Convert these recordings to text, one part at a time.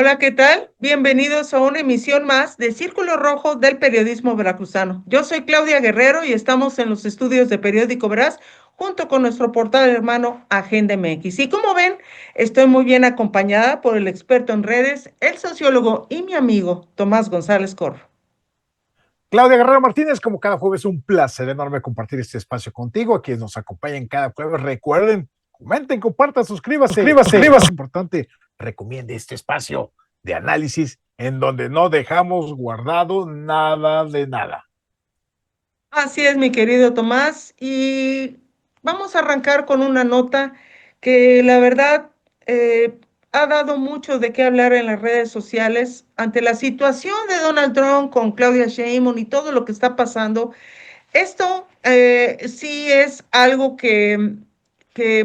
Hola, ¿qué tal? Bienvenidos a una emisión más de Círculo Rojo del periodismo veracruzano. Yo soy Claudia Guerrero y estamos en los estudios de Periódico Veraz junto con nuestro portal hermano Agenda MX. Y como ven, estoy muy bien acompañada por el experto en redes, el sociólogo y mi amigo Tomás González Corro. Claudia Guerrero Martínez, como cada jueves, un placer enorme compartir este espacio contigo. A quienes nos acompañan cada jueves, recuerden, comenten, compartan, suscríbase. Y más importante, recomiende este espacio de análisis en donde no dejamos guardado nada de nada. Así es, mi querido Tomás, y vamos a arrancar con una nota que la verdad ha dado mucho de qué hablar en las redes sociales ante la situación de Donald Trump con Claudia Sheinbaum y todo lo que está pasando. Esto sí es algo que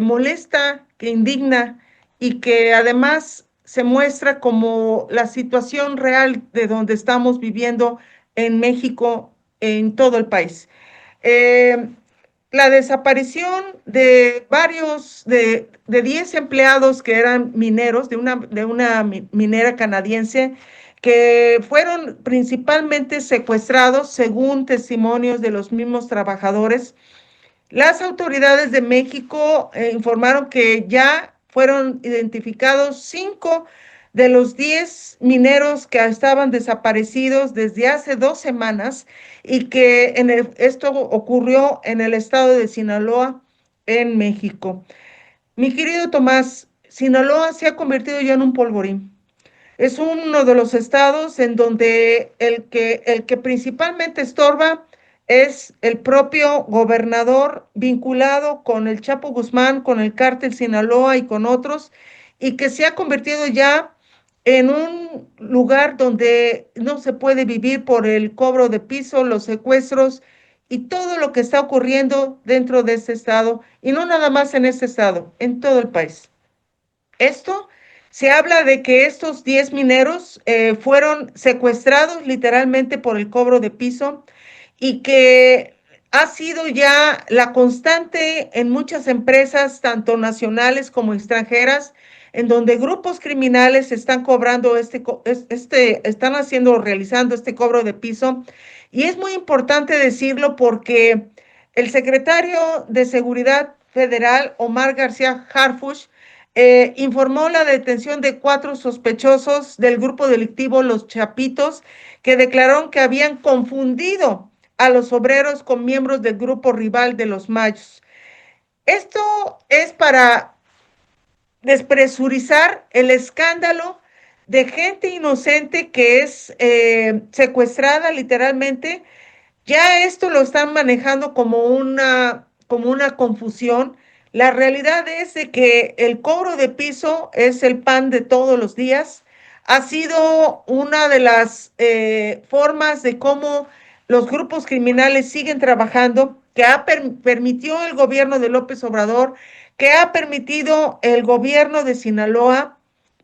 molesta, que indigna y que además se muestra como la situación real de donde estamos viviendo en México, en todo el país. Eh, la desaparición de de 10 empleados que eran mineros de una minera canadiense que fueron principalmente secuestrados según testimonios de los mismos trabajadores. Las autoridades de México informaron que ya fueron identificados 5 de los 10 mineros que estaban desaparecidos desde hace 2 semanas y que esto ocurrió en el estado de Sinaloa, en México. Mi querido Tomás, Sinaloa se ha convertido ya en un polvorín. Es uno de los estados en donde el que principalmente estorba es el propio gobernador vinculado con el Chapo Guzmán, con el cártel Sinaloa y con otros, y que se ha convertido ya en un lugar donde no se puede vivir por el cobro de piso, los secuestros y todo lo que está ocurriendo dentro de este estado, y no nada más en este estado, en todo el país. Esto se habla de que estos 10 mineros fueron secuestrados literalmente por el cobro de piso y que ha sido ya la constante en muchas empresas, tanto nacionales como extranjeras, en donde grupos criminales están cobrando están haciendo, realizando este cobro de piso. Y es muy importante decirlo porque el secretario de Seguridad Federal, Omar García Harfuch, informó la detención de 4 sospechosos del grupo delictivo Los Chapitos, que declararon que habían confundido a los obreros con miembros del grupo rival de los Mayos. Esto es para despresurizar el escándalo de gente inocente que es secuestrada literalmente. Ya esto lo están manejando como una confusión. La realidad es de que el cobro de piso es el pan de todos los días. Ha sido una de las formas de cómo los grupos criminales siguen trabajando, que permitió el gobierno de López Obrador, que ha permitido el gobierno de Sinaloa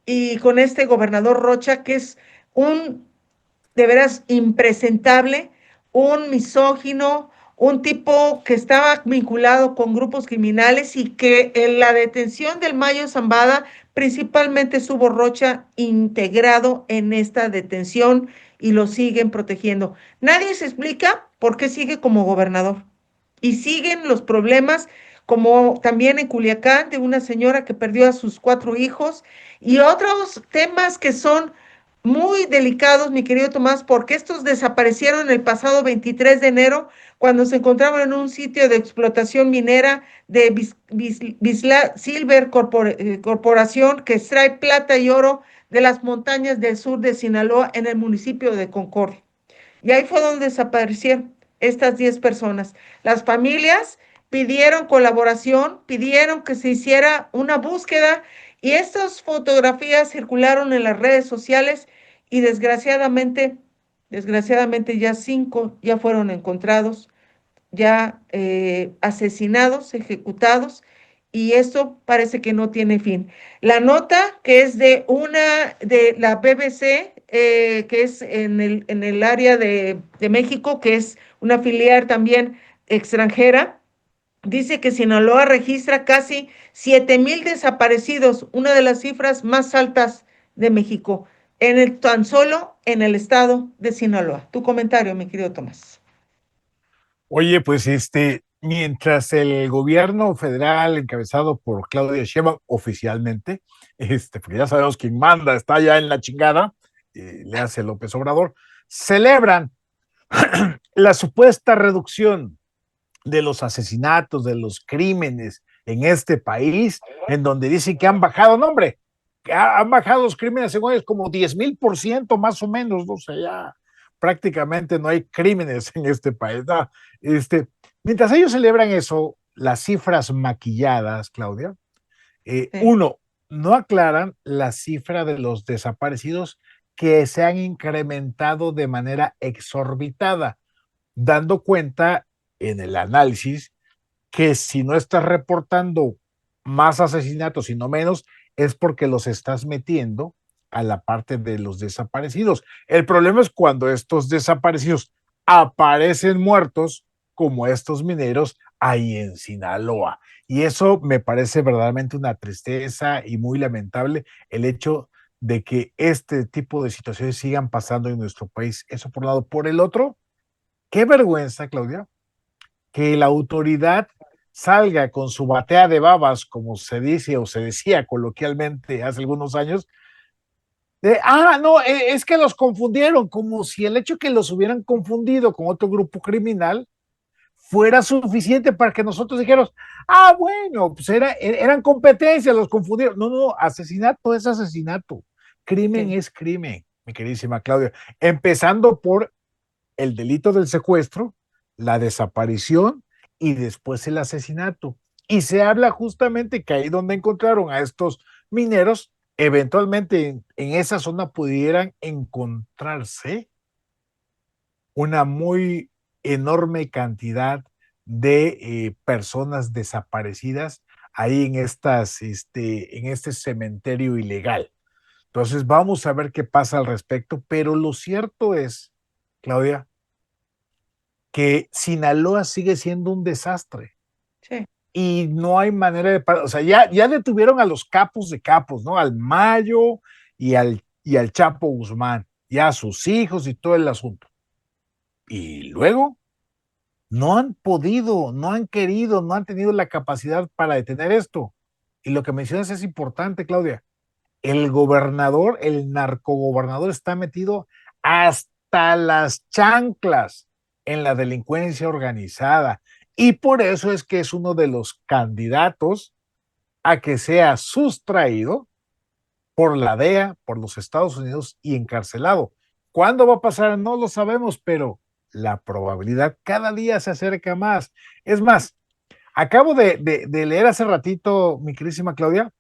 y con este gobernador Rocha, que es un de veras impresentable, un misógino, un tipo que estaba vinculado con grupos criminales y que en la detención del Mayo Zambada principalmente estuvo Rocha integrado en esta detención y lo siguen protegiendo. Nadie se explica por qué sigue como gobernador. Y siguen los problemas, como también en Culiacán, de una señora que perdió a sus 4 hijos y otros temas que son muy delicados, mi querido Tomás, porque estos desaparecieron el pasado 23 de enero cuando se encontraban en un sitio de explotación minera de Bisla Silver Corporación, que extrae plata y oro de las montañas del sur de Sinaloa en el municipio de Concordia. Y ahí fue donde desaparecieron estas 10 personas. Las familias pidieron colaboración, pidieron que se hiciera una búsqueda y estas fotografías circularon en las redes sociales y desgraciadamente ya 5 ya fueron encontrados, ya asesinados, ejecutados, y esto parece que no tiene fin. La nota, que es de la BBC, que es en el área de México, que es una filial también extranjera, dice que Sinaloa registra casi 7,000 desaparecidos, una de las cifras más altas de México. tan solo en el estado de Sinaloa. Tu comentario, mi querido Tomás. Oye, pues mientras el gobierno federal encabezado por Claudia Sheinbaum oficialmente, porque ya sabemos quién manda, está ya en la chingada, le hace López Obrador, celebran la supuesta reducción de los asesinatos, de los crímenes en este país, en donde dicen que han bajado, no hombre, que han bajado los crímenes según ellos como 10,000% más o menos, no sé, ya prácticamente no hay crímenes en este país. No, mientras ellos celebran eso, las cifras maquilladas, Claudia, Sí. uno, no aclaran la cifra de los desaparecidos que se han incrementado de manera exorbitada, dando cuenta en el análisis que si no estás reportando más asesinatos y no menos, es porque los estás metiendo a la parte de los desaparecidos. El problema es cuando estos desaparecidos aparecen muertos, como estos mineros ahí en Sinaloa. Y eso me parece verdaderamente una tristeza y muy lamentable el hecho de que este tipo de situaciones sigan pasando en nuestro país. Eso por un lado. Por el otro, qué vergüenza, Claudia, que la autoridad salga con su batea de babas, como se dice o se decía coloquialmente hace algunos años, no, es que los confundieron, como si el hecho que los hubieran confundido con otro grupo criminal fuera suficiente para que nosotros dijéramos, bueno, pues eran competencias, los confundieron. No, no, asesinato es asesinato, crimen Sí. es crimen, mi queridísima Claudia, empezando por el delito del secuestro, la desaparición y después el asesinato. Y se habla justamente que ahí donde encontraron a estos mineros, eventualmente en esa zona pudieran encontrarse una muy enorme cantidad de personas desaparecidas ahí en este cementerio ilegal. Entonces vamos a ver qué pasa al respecto, pero lo cierto es, Claudia, que Sinaloa sigue siendo un desastre Sí. y no hay manera de parar. O sea, ya detuvieron a los capos de capos, ¿no? Al Mayo y al Chapo Guzmán, ya a sus hijos y todo el asunto. Y luego no han podido, no han querido, no han tenido la capacidad para detener esto. Y lo que mencionas es importante, Claudia. El gobernador, el narcogobernador está metido hasta las chanclas en la delincuencia organizada. Y por eso es que es uno de los candidatos a que sea sustraído por la DEA, por los Estados Unidos y encarcelado. ¿Cuándo va a pasar? No lo sabemos, pero la probabilidad cada día se acerca más. Es más, acabo de leer hace ratito, mi querísima Claudia,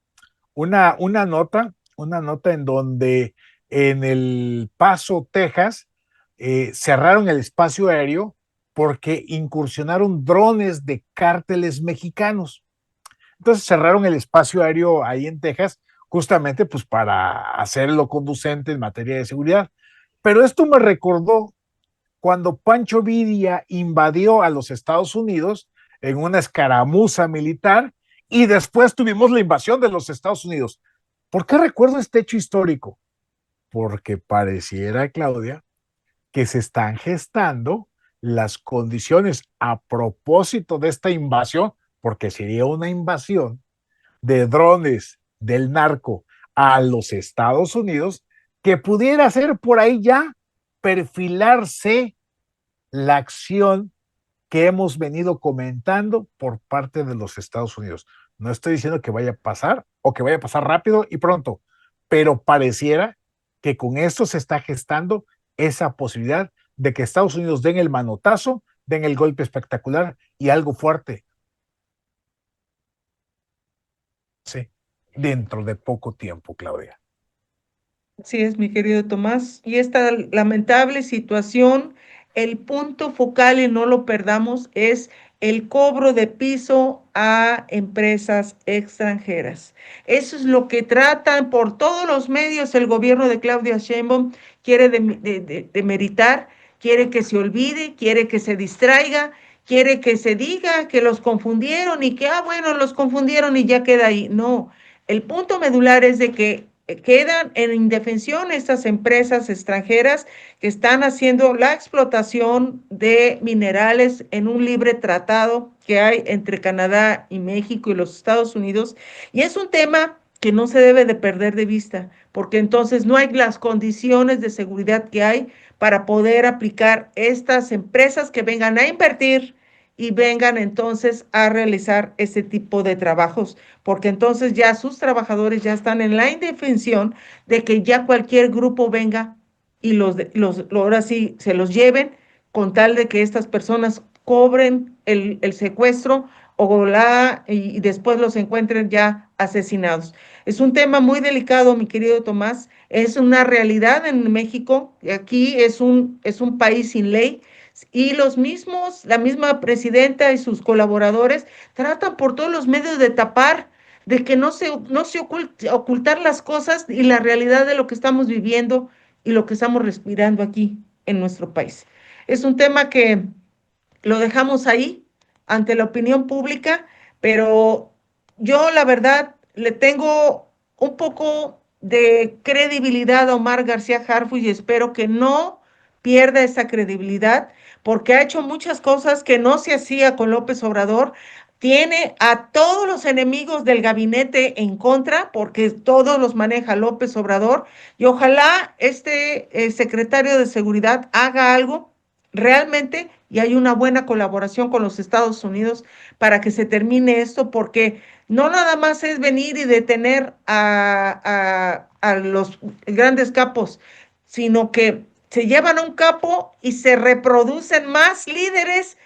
una nota en donde en El Paso, Texas, cerraron el espacio aéreo porque incursionaron drones de cárteles mexicanos. Entonces cerraron el espacio aéreo ahí en Texas justamente pues para hacerlo conducente en materia de seguridad. Pero esto me recordó cuando Pancho Villa invadió a los Estados Unidos en una escaramuza militar y después tuvimos la invasión de los Estados Unidos. ¿Por qué recuerdo este hecho histórico? Porque pareciera, Claudia, que se están gestando las condiciones a propósito de esta invasión, porque sería una invasión de drones del narco a los Estados Unidos, que pudiera ser por ahí ya perfilarse la acción que hemos venido comentando por parte de los Estados Unidos. No estoy diciendo que vaya a pasar o que vaya a pasar rápido y pronto, pero pareciera que con esto se está gestando esa posibilidad de que Estados Unidos den el manotazo, den el golpe espectacular y algo fuerte, sí, dentro de poco tiempo, Claudia. Así es, mi querido Tomás. Y esta lamentable situación, el punto focal, y no lo perdamos, es el cobro de piso a empresas extranjeras. Eso es lo que tratan por todos los medios el gobierno de Claudia Sheinbaum, quiere demeritar, quiere que se olvide, quiere que se distraiga, quiere que se diga que los confundieron y que, bueno, los confundieron y ya queda ahí. No, el punto medular es de que quedan en indefensión estas empresas extranjeras que están haciendo la explotación de minerales en un libre tratado que hay entre Canadá y México y los Estados Unidos. Y es un tema que no se debe de perder de vista, porque entonces no hay las condiciones de seguridad que hay para poder aplicar estas empresas que vengan a invertir y vengan entonces a realizar este tipo de trabajos, porque entonces ya sus trabajadores ya están en la indefensión de que ya cualquier grupo venga y ahora sí se los lleven con tal de que estas personas cobren el secuestro y después los encuentren ya asesinados. Es un tema muy delicado, mi querido Tomás. Es una realidad en México. Aquí es un país sin ley y la misma presidenta y sus colaboradores tratan por todos los medios de tapar, de que no se ocultar las cosas y la realidad de lo que estamos viviendo y lo que estamos respirando aquí en nuestro país. Es un tema que lo dejamos ahí ante la opinión pública, pero yo la verdad le tengo un poco de credibilidad a Omar García Harfuch y espero que no pierda esa credibilidad porque ha hecho muchas cosas que no se hacía con López Obrador. Tiene a todos los enemigos del gabinete en contra porque todos los maneja López Obrador y ojalá este secretario de Seguridad haga algo realmente y hay una buena colaboración con los Estados Unidos para que se termine esto, porque no nada más es venir y detener a los grandes capos, sino que se llevan a un capo y se reproducen más líderes.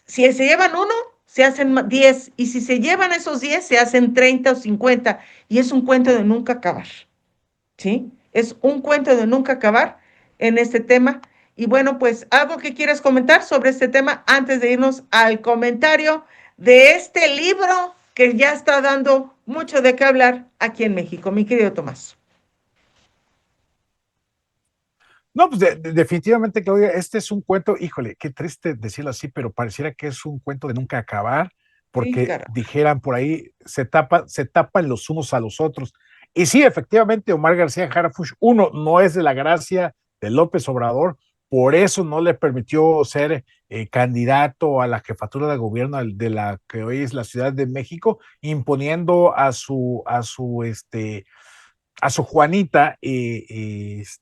Si se llevan uno, se hacen 10, y si se llevan esos 10, se hacen 30 o 50, y es un cuento de nunca acabar. ¿Sí? Es un cuento de nunca acabar en este tema. Y bueno, pues algo que quieras comentar sobre este tema antes de irnos al comentario de este libro que ya está dando mucho de qué hablar aquí en México, mi querido Tomás. No, pues definitivamente, Claudia, este es un cuento, híjole, qué triste decirlo así, pero pareciera que es un cuento de nunca acabar, Sí, porque cara. dijeran por ahí, se tapan los unos a los otros. Y sí, efectivamente, Omar García Harfuch, uno, no es de la gracia de López Obrador, por eso no le permitió ser candidato a la jefatura de gobierno de la que hoy es la Ciudad de México, imponiendo a su Juanita,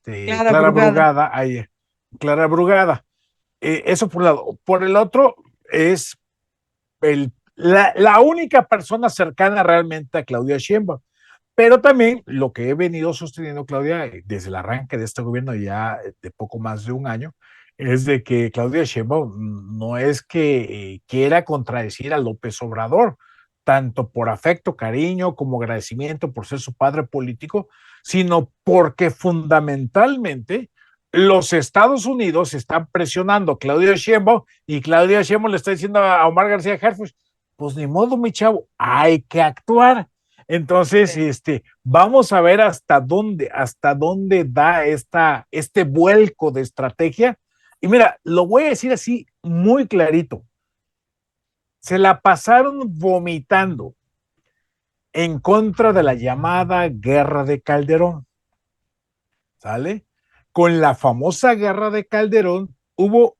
Clara Clara Brugada. Brugada, Clara Brugada. Eso por un lado. Por el otro, es la única persona cercana realmente a Claudia Sheinbaum. Pero también lo que he venido sosteniendo, Claudia, desde el arranque de este gobierno ya de poco más de un año, es de que Claudia Sheinbaum no es que quiera contradecir a López Obrador, tanto por afecto, cariño, como agradecimiento por ser su padre político, sino porque fundamentalmente los Estados Unidos están presionando a Claudia Sheinbaum y Claudia Sheinbaum le está diciendo a Omar García Harfuch, pues ni modo, mi chavo, hay que actuar. Entonces, vamos a ver hasta dónde da este vuelco de estrategia. Y mira, lo voy a decir así muy clarito. Se la pasaron vomitando en contra de la llamada guerra de Calderón, ¿sale? Con la famosa guerra de Calderón hubo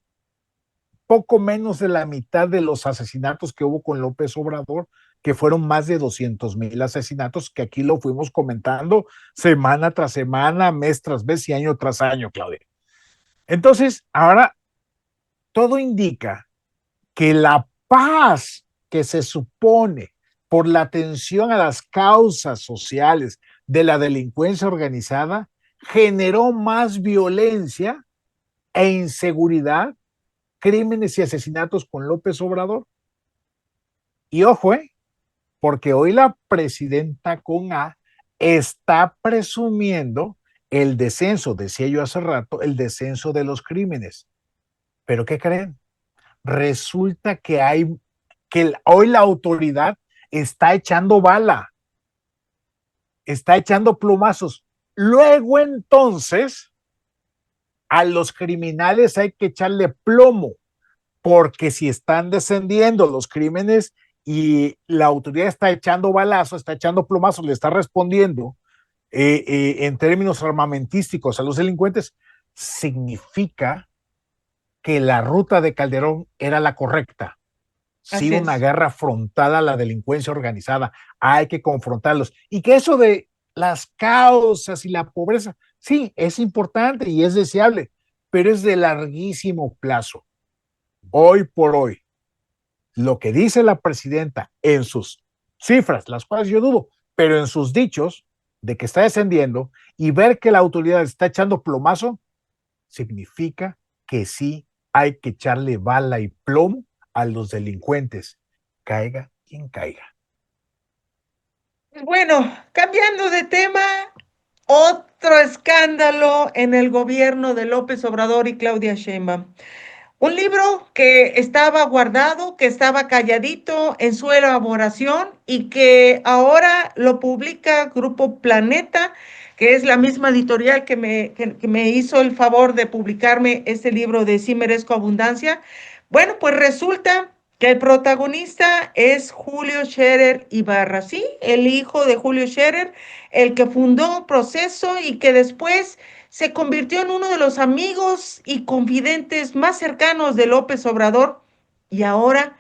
poco menos de la mitad de los asesinatos que hubo con López Obrador, que fueron más de 200,000 asesinatos, que aquí lo fuimos comentando semana tras semana, mes tras mes y año tras año, Claudia. Entonces, ahora todo indica que la paz que se supone por la atención a las causas sociales de la delincuencia organizada generó más violencia e inseguridad, crímenes y asesinatos con López Obrador. Y ojo, porque hoy la presidenta con A está presumiendo el descenso, decía yo hace rato, el descenso de los crímenes. ¿Pero qué creen? Resulta que hoy la autoridad está echando bala, está echando plumazos. Luego entonces, a los criminales hay que echarle plomo, porque si están descendiendo los crímenes y la autoridad está echando balazos, está echando plomazos, le está respondiendo, en términos armamentísticos a los delincuentes, significa que la ruta de Calderón era la correcta. Sí, Así una es. guerra frontal a la delincuencia organizada, hay que confrontarlos. Y que eso de las causas y la pobreza, sí, es importante y es deseable, pero es de larguísimo plazo. Hoy por hoy, lo que dice la presidenta en sus cifras, las cuales yo dudo, pero en sus dichos de que está descendiendo y ver que la autoridad está echando plomazo, significa que sí hay que echarle bala y plomo a los delincuentes, caiga quien caiga. Bueno, cambiando de tema, otro escándalo en el gobierno de López Obrador y Claudia Sheinbaum. Un libro que estaba guardado, que estaba calladito en su elaboración y que ahora lo publica Grupo Planeta, que es la misma editorial que me hizo el favor de publicarme este libro de Sí Merezco Abundancia. Bueno, pues resulta que el protagonista es Julio Scherer Ibarra, sí, el hijo de Julio Scherer, el que fundó Proceso y que después se convirtió en uno de los amigos y confidentes más cercanos de López Obrador y ahora,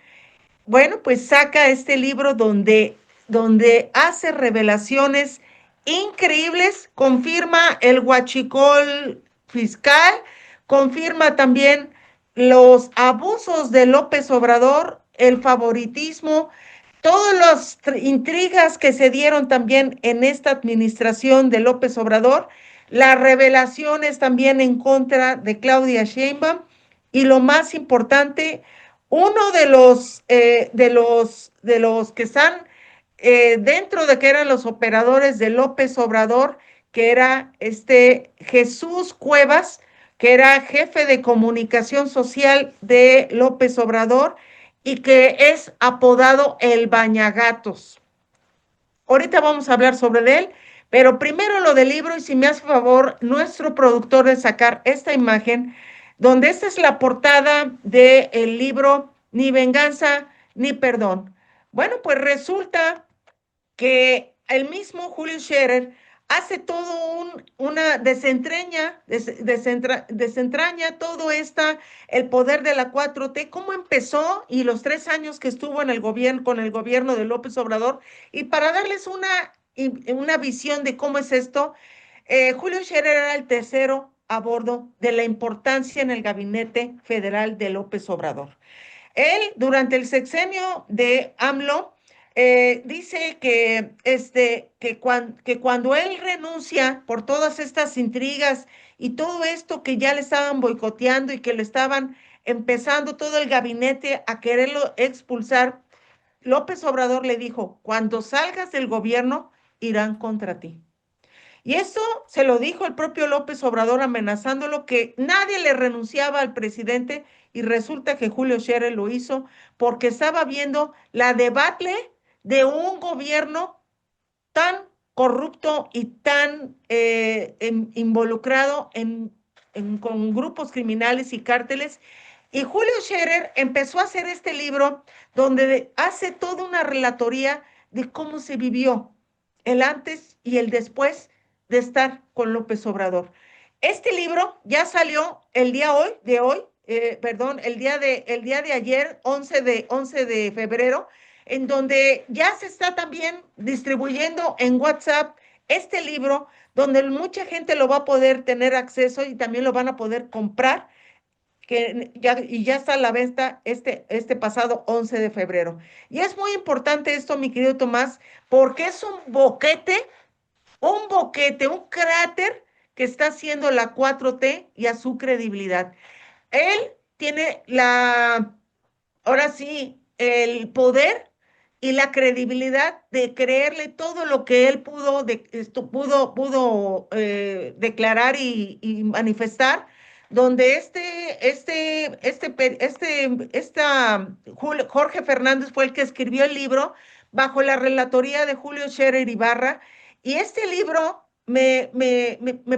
bueno, pues saca este libro donde hace revelaciones increíbles, confirma el huachicol fiscal, confirma también los abusos de López Obrador, el favoritismo, todas las intrigas que se dieron también en esta administración de López Obrador, las revelaciones también en contra de Claudia Sheinbaum y lo más importante, uno de los que están dentro de que eran los operadores de López Obrador, que era este Jesús Cuevas, que era jefe de comunicación social de López Obrador y que es apodado el Bañagatos. Ahorita vamos a hablar sobre él, pero primero lo del libro y si me hace favor nuestro productor de sacar esta imagen, donde esta es la portada del libro Ni venganza ni perdón. Bueno, pues resulta que el mismo Julio Scherer hace todo una desentraña todo esta, el poder de la 4T, cómo empezó y los 3 años que estuvo en el gobierno, con el gobierno de López Obrador, y para darles una visión de cómo es esto, Julio Scherer era el tercero a bordo de la importancia en el gabinete federal de López Obrador. Él, durante el sexenio de AMLO, dice que cuando él renuncia por todas estas intrigas y todo esto que ya le estaban boicoteando y que le estaban empezando todo el gabinete a quererlo expulsar, López Obrador le dijo, cuando salgas del gobierno, irán contra ti. Y eso se lo dijo el propio López Obrador amenazándolo que nadie le renunciaba al presidente y resulta que Julio Scherer lo hizo porque estaba viendo la debacle de un gobierno tan corrupto y tan involucrado con grupos criminales y cárteles. Y Julio Scherer empezó a hacer este libro donde hace toda una relatoría de cómo se vivió el antes y el después de estar con López Obrador. Este libro ya salió el día hoy, perdón, el día de ayer, 11 de febrero, en donde ya se está también distribuyendo en WhatsApp este libro, donde mucha gente lo va a poder tener acceso y también lo van a poder comprar, y ya está a la venta este pasado 11 de febrero. Y es muy importante esto, mi querido Tomás, porque es un cráter que está haciendo la 4T y a su credibilidad. Él tiene ahora sí, el poder y la credibilidad de creerle todo lo que él pudo declarar y manifestar, donde Jorge Fernández fue el que escribió el libro bajo la relatoría de Julio Scherer Ibarra, y este libro me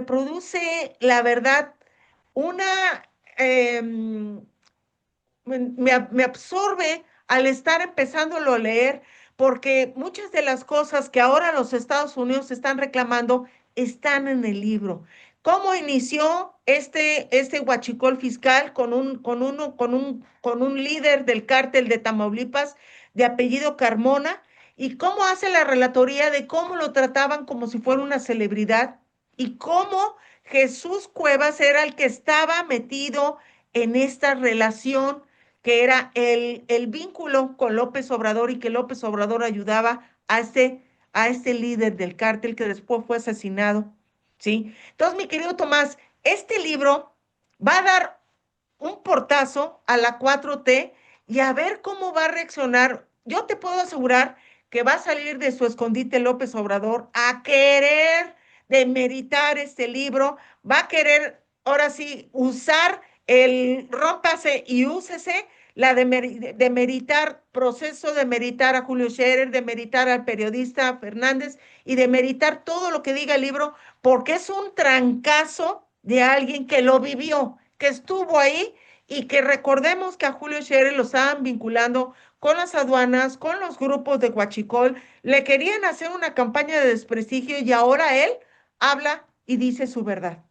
produce, la verdad, una... Eh, me absorbe al estar empezándolo a leer, porque muchas de las cosas que ahora los Estados Unidos están reclamando están en el libro. ¿Cómo inició este huachicol fiscal con un líder del cártel de Tamaulipas de apellido Carmona? ¿Y cómo hace la relatoría de cómo lo trataban como si fuera una celebridad? ¿Y cómo Jesús Cuevas era el que estaba metido en esta relación, que era el vínculo con López Obrador, y que López Obrador ayudaba a este líder del cártel que después fue asesinado? ¿Sí? Entonces, mi querido Tomás, este libro va a dar un portazo a la 4T y a ver cómo va a reaccionar. Yo te puedo asegurar que va a salir de su escondite López Obrador a querer demeritar este libro, va a querer ahora sí usar el rómpase y úsese, la de meritar, proceso de meritar a Julio Scherer, de meritar al periodista Fernández y de meritar todo lo que diga el libro, porque es un trancazo de alguien que lo vivió, que estuvo ahí, y que recordemos que a Julio Scherer lo estaban vinculando con las aduanas, con los grupos de Huachicol, le querían hacer una campaña de desprestigio y ahora él habla y dice su verdad.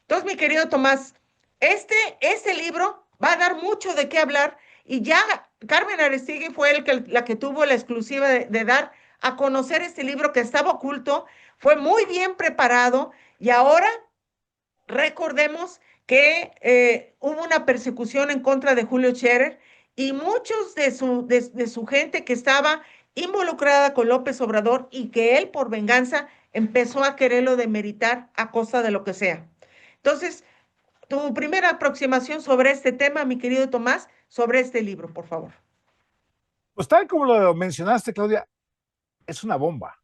Entonces, mi querido Tomás, este libro va a dar mucho de qué hablar, y ya Carmen Aristegui fue la que tuvo la exclusiva de dar a conocer este libro que estaba oculto, fue muy bien preparado, y ahora recordemos que hubo una persecución en contra de Julio Scherer, y muchos de su gente que estaba involucrada con López Obrador, y que él por venganza empezó a quererlo demeritar a costa de lo que sea. Entonces, tu primera aproximación sobre este tema, mi querido Tomás, sobre este libro, por favor. Pues tal como lo mencionaste, Claudia, es una bomba.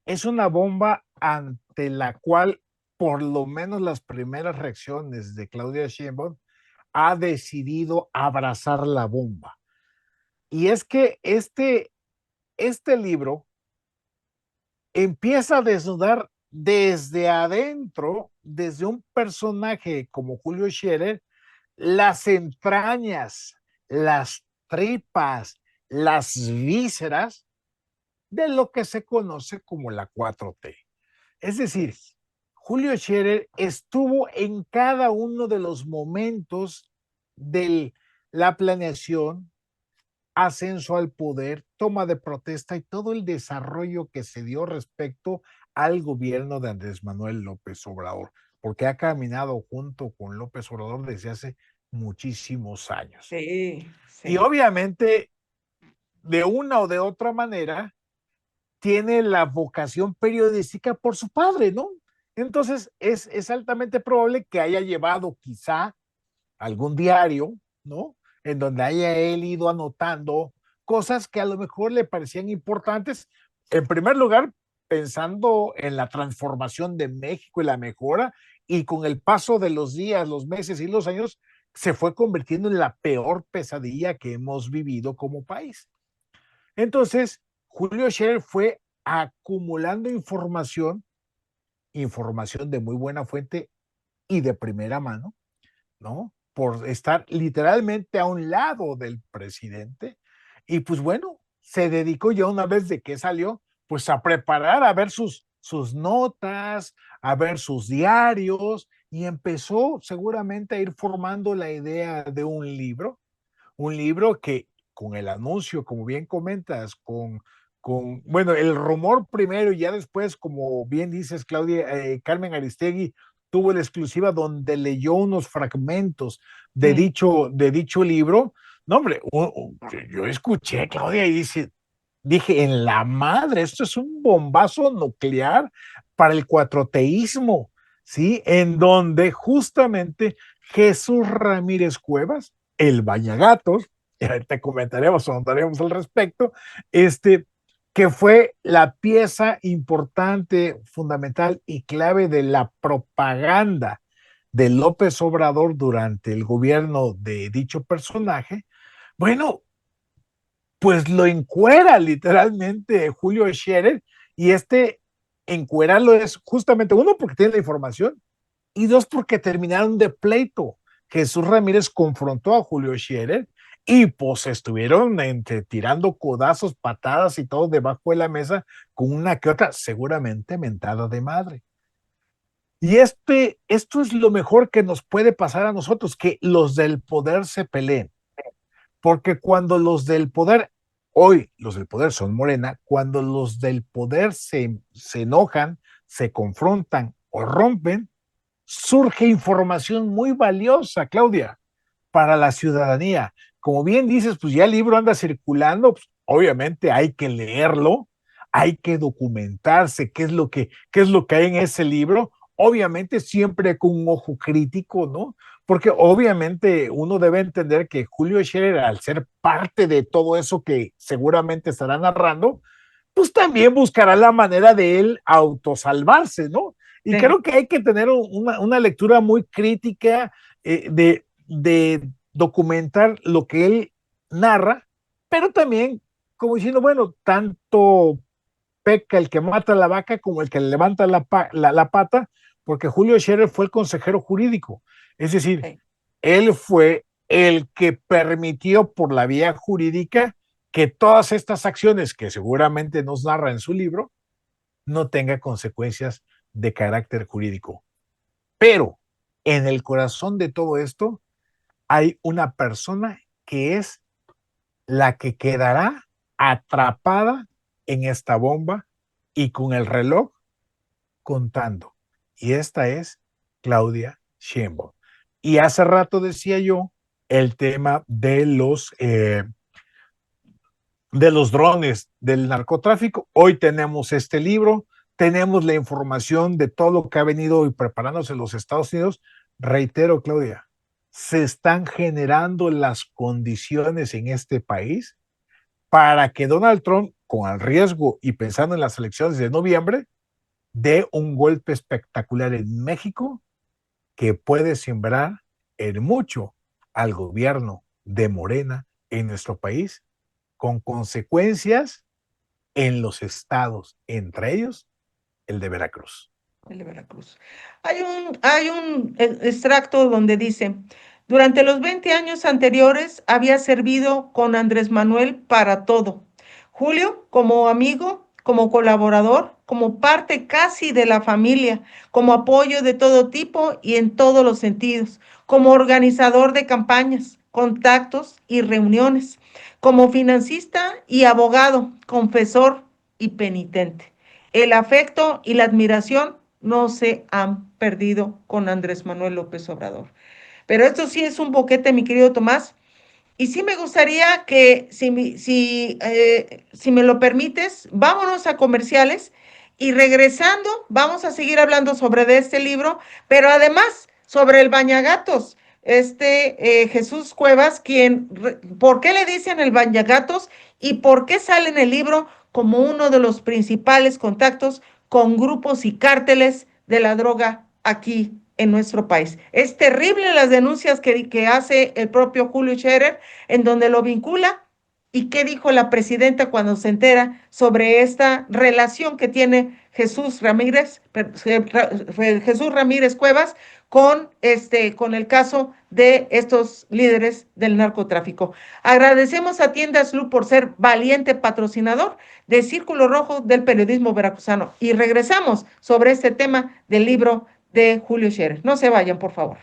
Es una bomba ante la cual, por lo menos las primeras reacciones de Claudia Sheinbaum, ha decidido abrazar la bomba. Y es que este libro empieza a desnudar desde adentro, desde un personaje como Julio Scherer, las entrañas, las tripas, las vísceras de lo que se conoce como la 4T. Es decir, Julio Scherer estuvo en cada uno de los momentos de la planeación, ascenso al poder, toma de protesta y todo el desarrollo que se dio respecto al gobierno de Andrés Manuel López Obrador, porque ha caminado junto con López Obrador desde hace muchísimos años. Sí, Y sí. obviamente, de una o de otra manera, tiene la vocación periodística por su padre, ¿no? Entonces, es altamente probable que haya llevado quizá algún diario, ¿no? En donde haya él ido anotando cosas que a lo mejor le parecían importantes. En primer lugar, pensando en la transformación de México y la mejora, y con el paso de los días, los meses y los años, se fue convirtiendo en la peor pesadilla que hemos vivido como país. Entonces, Julio Scherer fue acumulando información de muy buena fuente y de primera mano, ¿no? Por estar literalmente a un lado del presidente. Y pues bueno, se dedicó ya una vez de que salió, pues a preparar, a ver sus notas, a ver sus diarios, y empezó seguramente a ir formando la idea de un libro que con el anuncio, como bien comentas, bueno, el rumor primero y ya después, como bien dices, Claudia, Carmen Aristegui tuvo la exclusiva donde leyó unos fragmentos Sí. de dicho libro. No, hombre, yo escuché, Claudia, y dije, en la madre, esto es un bombazo nuclear para el cuatroteísmo, ¿sí? En donde justamente Jesús Ramírez Cuevas, el Bañagatos, y ahorita comentaremos o notaremos al respecto, que fue la pieza importante, fundamental y clave de la propaganda de López Obrador durante el gobierno de dicho personaje. Bueno, pues lo encuera literalmente Julio Scherer, y encuerarlo es justamente, uno, porque tiene la información, y dos, porque terminaron de pleito. Jesús Ramírez confrontó a Julio Scherer y pues estuvieron tirando codazos, patadas y todo debajo de la mesa con una que otra, seguramente mentada de madre. Y esto es lo mejor que nos puede pasar a nosotros, que los del poder se peleen. Porque cuando los del poder, hoy los del poder son Morena, cuando los del poder se enojan, se confrontan o rompen, surge información muy valiosa, Claudia, para la ciudadanía. Como bien dices, pues ya el libro anda circulando, pues obviamente hay que leerlo, hay que documentarse qué es lo que hay en ese libro, obviamente siempre con un ojo crítico, ¿no? Porque obviamente uno debe entender que Julio Scherer, al ser parte de todo eso que seguramente estará narrando, pues también buscará la manera de él autosalvarse, ¿no? Y Sí. creo que hay que tener una lectura muy crítica de documentar lo que él narra, pero también como diciendo, bueno, tanto peca el que mata la vaca como el que le levanta la pata, porque Julio Scherer fue el consejero jurídico. Es decir, Sí. él fue el que permitió por la vía jurídica que todas estas acciones que seguramente nos narra en su libro no tengan consecuencias de carácter jurídico. Pero en el corazón de todo esto hay una persona que es la que quedará atrapada en esta bomba y con el reloj contando. Y esta es Claudia Sheinbaum. Y hace rato decía yo el tema de los drones, del narcotráfico. Hoy tenemos este libro, tenemos la información de todo lo que ha venido preparándose en los Estados Unidos. Reitero, Claudia, se están generando las condiciones en este país para que Donald Trump, con el riesgo y pensando en las elecciones de noviembre, dé un golpe espectacular en México que puede sembrar en mucho al gobierno de Morena en nuestro país, con consecuencias en los estados, entre ellos el de Veracruz. El de Veracruz. Hay un extracto donde dice, durante los 20 años anteriores había servido con Andrés Manuel para todo. Julio, como amigo, como colaborador, como parte casi de la familia, como apoyo de todo tipo y en todos los sentidos, como organizador de campañas, contactos y reuniones, como financista y abogado, confesor y penitente. El afecto y la admiración no se han perdido con Andrés Manuel López Obrador. Pero esto sí es un boquete, mi querido Tomás. Y sí me gustaría que, si me lo permites, vámonos a comerciales y regresando vamos a seguir hablando sobre de este libro, pero además sobre el bañagatos, Jesús Cuevas, ¿por qué le dicen el bañagatos y por qué sale en el libro como uno de los principales contactos con grupos y cárteles de la droga aquí en nuestro país? Es terrible las denuncias que hace el propio Julio Scherer, en donde lo vincula. ¿Y qué dijo la presidenta cuando se entera sobre esta relación que tiene Jesús Ramírez Cuevas con el caso de estos líderes del narcotráfico? Agradecemos a Tiendas Lu por ser valiente patrocinador de Círculo Rojo del periodismo veracruzano. Y regresamos sobre este tema del libro de Julio Scherer. No se vayan, por favor.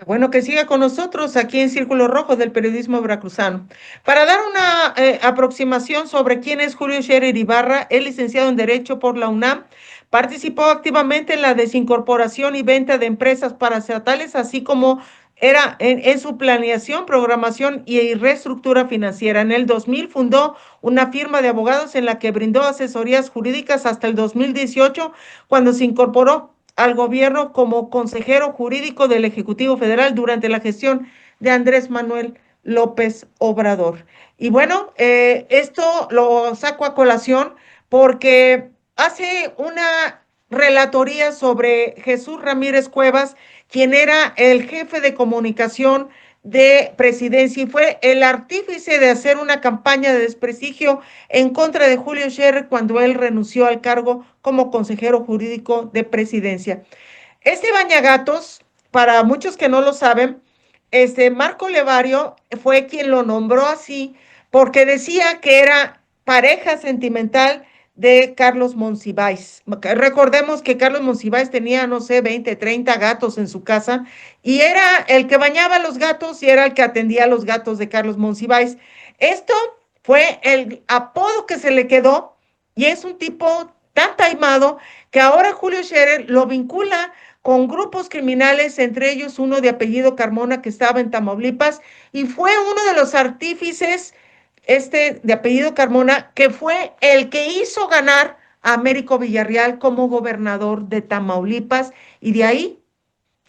Bueno, que siga con nosotros aquí en Círculo Rojo del periodismo veracruzano. Para dar una aproximación sobre quién es Julio Scherer Ibarra, es licenciado en Derecho por la UNAM, participó activamente en la desincorporación y venta de empresas paraestatales, así como era en su planeación, programación y reestructura financiera. En el 2000 fundó una firma de abogados en la que brindó asesorías jurídicas hasta el 2018, cuando se incorporó al gobierno como consejero jurídico del Ejecutivo Federal durante la gestión de Andrés Manuel López Obrador. Y bueno, esto lo saco a colación porque hace una relatoría sobre Jesús Ramírez Cuevas, quien era el jefe de comunicación de presidencia y fue el artífice de hacer una campaña de desprestigio en contra de Julio Scherer cuando él renunció al cargo como consejero jurídico de presidencia. Este Bañagatos, para muchos que no lo saben, Marco Levario fue quien lo nombró así porque decía que era pareja sentimental de Carlos Monsiváis. Recordemos que Carlos Monsiváis tenía, no sé, 20, 30 gatos en su casa y era el que bañaba a los gatos y era el que atendía a los gatos de Carlos Monsiváis. Esto fue el apodo que se le quedó y es un tipo tan taimado que ahora Julio Scherer lo vincula con grupos criminales, entre ellos uno de apellido Carmona que estaba en Tamaulipas y fue uno de los artífices, de apellido Carmona, que fue el que hizo ganar a Américo Villarreal como gobernador de Tamaulipas y de ahí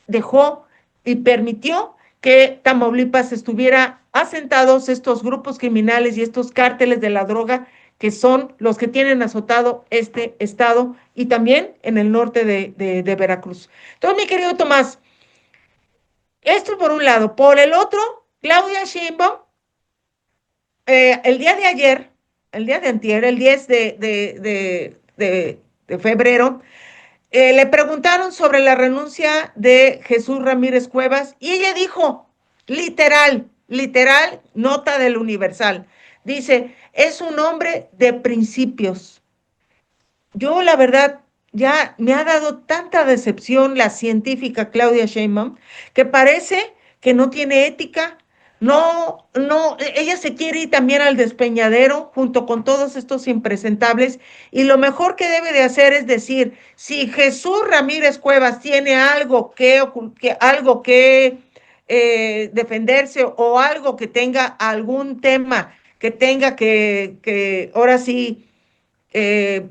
dejó y permitió que Tamaulipas estuviera asentados estos grupos criminales y estos cárteles de la droga que son los que tienen azotado este estado y también en el norte de Veracruz. Entonces, mi querido Tomás, esto por un lado. Por el otro, Claudia Sheinbaum, el día de ayer, el día de antier, el 10 de febrero, le preguntaron sobre la renuncia de Jesús Ramírez Cuevas y ella dijo, literal, literal, nota del Universal. Dice, es un hombre de principios. Yo, la verdad, ya me ha dado tanta decepción la científica Claudia Sheinbaum que parece que no tiene ética. No, no, ella se quiere ir también al despeñadero junto con todos estos impresentables y lo mejor que debe de hacer es decir, si Jesús Ramírez Cuevas tiene algo que defenderse o algo que tenga algún tema que tenga que ahora sí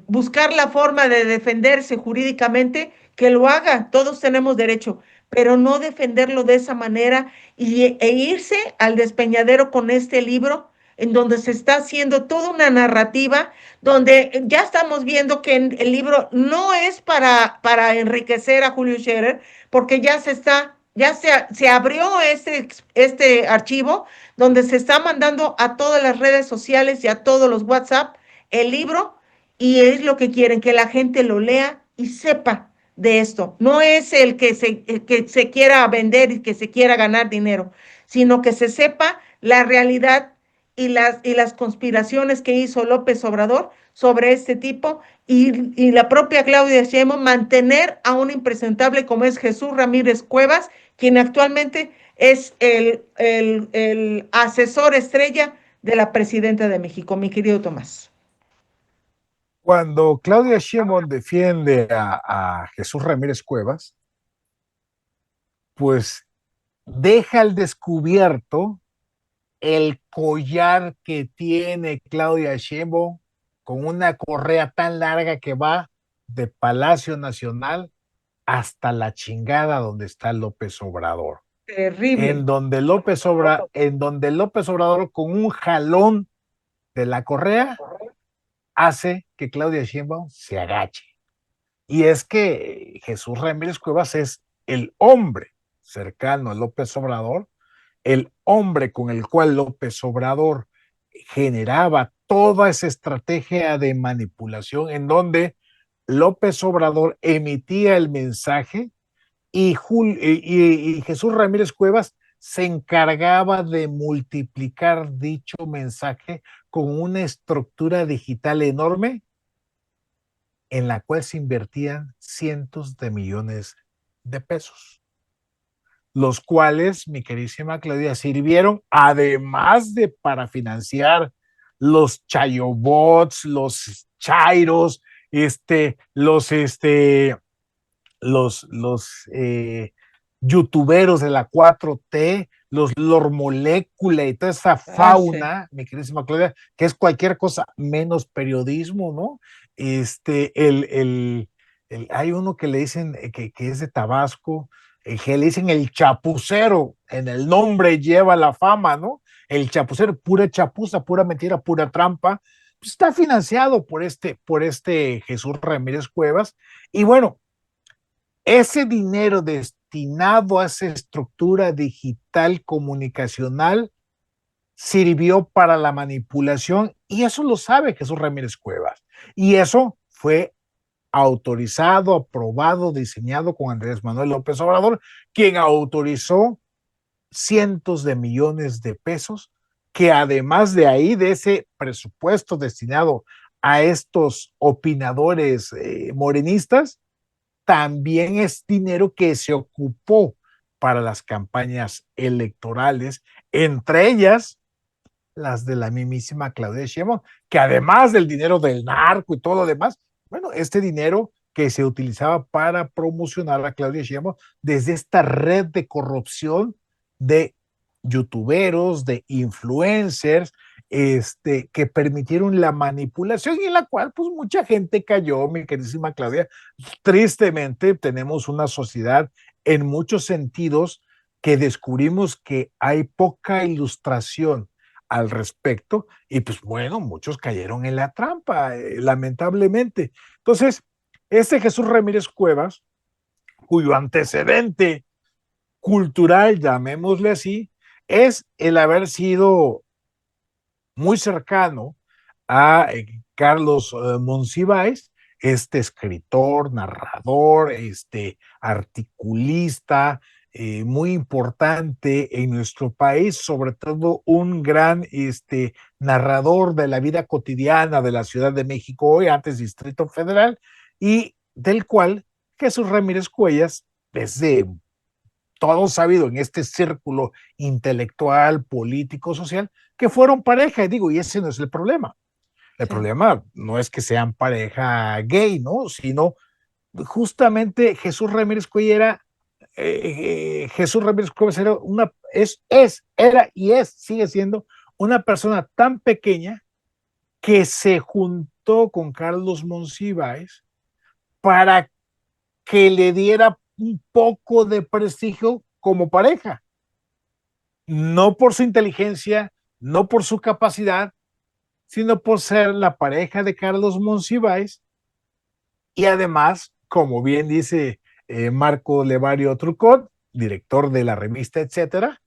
buscar la forma de defenderse jurídicamente, que lo haga, todos tenemos derecho, pero no defenderlo de esa manera e irse al despeñadero con este libro en donde se está haciendo toda una narrativa, donde ya estamos viendo que el libro no es para enriquecer a Julio Scherer, porque se abrió este archivo donde se está mandando a todas las redes sociales y a todos los WhatsApp el libro y es lo que quieren, que la gente lo lea y sepa de esto. No es el que se quiera vender y que se quiera ganar dinero, sino que se sepa la realidad y las conspiraciones que hizo López Obrador sobre este tipo y la propia Claudia Sheinbaum mantener a un impresentable como es Jesús Ramírez Cuevas, quien actualmente es el asesor estrella de la presidenta de México, mi querido Tomás. Cuando Claudia Sheinbaum defiende a Jesús Ramírez Cuevas, pues deja al descubierto el collar que tiene Claudia Sheinbaum con una correa tan larga que va de Palacio Nacional hasta la chingada donde está López Obrador. Terrible. En donde López Obrador con un jalón de la correa hace que Claudia Sheinbaum se agache. Y es que Jesús Ramírez Cuevas es el hombre cercano a López Obrador, el hombre con el cual López Obrador generaba toda esa estrategia de manipulación en donde López Obrador emitía el mensaje y Jesús Ramírez Cuevas se encargaba de multiplicar dicho mensaje con una estructura digital enorme en la cual se invertían cientos de millones de pesos. los cuales, mi queridísima Claudia, sirvieron además de para financiar los chayobots, los chairos, los, los youtuberos de la 4T, los Lord Molécula y toda esa Sí. fauna, mi queridísima Claudia, que es cualquier cosa menos periodismo, ¿no? Hay uno que le dicen que es de Tabasco, que le dicen el chapucero, en el nombre lleva la fama, ¿no? El chapucero, pura chapuza, pura mentira, pura trampa, pues está financiado por este Jesús Ramírez Cuevas. Y bueno, ese dinero destinado a esa estructura digital comunicacional sirvió para la manipulación y eso lo sabe Jesús Ramírez Cuevas. Y eso fue autorizado, aprobado, diseñado con Andrés Manuel López Obrador, quien autorizó cientos de millones de pesos, que además de ahí, de ese presupuesto destinado a estos opinadores morenistas, también es dinero que se ocupó para las campañas electorales, entre ellas las de la mismísima Claudia Sheinbaum, que además del dinero del narco y todo lo demás, bueno, este dinero que se utilizaba para promocionar a Claudia Sheinbaum desde esta red de corrupción de youtuberos, de influencers, que permitieron la manipulación y en la cual pues mucha gente cayó, mi queridísima Claudia. Tristemente tenemos una sociedad en muchos sentidos que descubrimos que hay poca ilustración al respecto y pues bueno, muchos cayeron en la trampa, lamentablemente. Entonces, este Jesús Ramírez Cuevas, cuyo antecedente cultural, llamémosle así, es el haber sido muy cercano a Carlos Monsiváis, este escritor, narrador, articulista, muy importante en nuestro país, sobre todo un gran narrador de la vida cotidiana de la Ciudad de México, hoy antes Distrito Federal, y del cual Jesús Ramírez Cuellas es de todo sabido en este círculo intelectual, político, social, que fueron pareja, y digo, y ese no es el problema. El Sí. problema no es que sean pareja gay, ¿no? Sino justamente Jesús Ramírez Cuellar Jesús Ramírez Cuevas era era y sigue siendo una persona tan pequeña que se juntó con Carlos Monsiváis para que le diera un poco de prestigio como pareja, no por su inteligencia, no por su capacidad, sino por ser la pareja de Carlos Monsiváis y además, como bien dice Marco Levario Trucot, director de la revista, etcétera,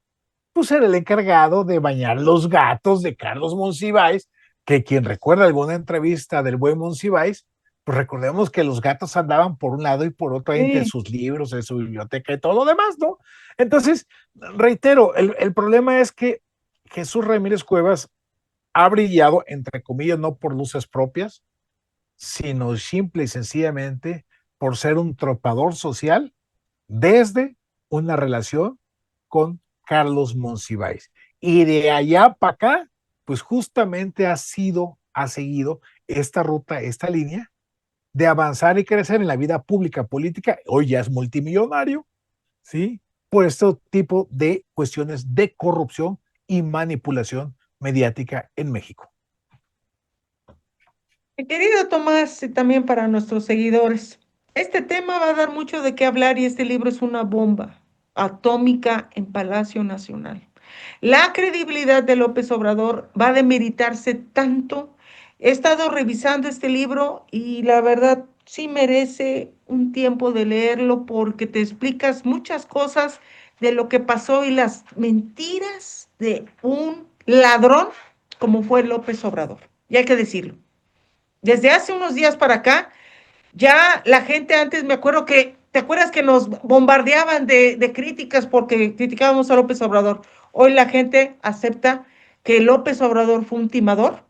pues era el encargado de bañar los gatos de Carlos Monsiváis, que quien recuerda alguna entrevista del buen Monsiváis, pues recordemos que los gatos andaban por un lado y por otro entre Sí. sus libros, en su biblioteca y todo lo demás, ¿no? Entonces, reitero, el problema es que Jesús Ramírez Cuevas ha brillado, entre comillas, no por luces propias, sino simple y sencillamente por ser un tropador social desde una relación con Carlos Monsiváis. Y de allá para acá, pues justamente ha seguido esta ruta, esta línea de avanzar y crecer en la vida pública política. Hoy ya es multimillonario, ¿sí? Por este tipo de cuestiones de corrupción y manipulación mediática en México. Mi querido Tomás, y también para nuestros seguidores, este tema va a dar mucho de qué hablar y este libro es una bomba atómica en Palacio Nacional. La credibilidad de López Obrador va a demeritarse tanto. He estado revisando este libro y la verdad sí merece un tiempo de leerlo porque te explicas muchas cosas de lo que pasó y las mentiras de un ladrón como fue López Obrador. Y hay que decirlo. Desde hace unos días para acá, ya la gente antes, me acuerdo que, ¿te acuerdas que nos bombardeaban de críticas porque criticábamos a López Obrador? Hoy la gente acepta que López Obrador fue un timador,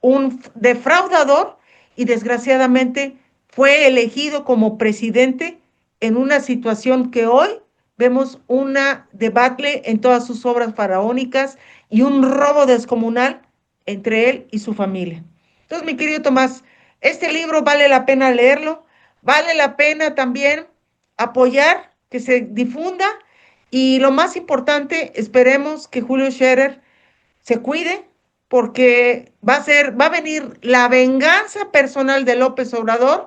un defraudador y desgraciadamente fue elegido como presidente en una situación que hoy vemos una debacle en todas sus obras faraónicas y un robo descomunal entre él y su familia. Entonces, mi querido Tomás, este libro vale la pena leerlo, vale la pena también apoyar que se difunda y lo más importante, esperemos que Julio Scherer se cuide porque va a venir la venganza personal de López Obrador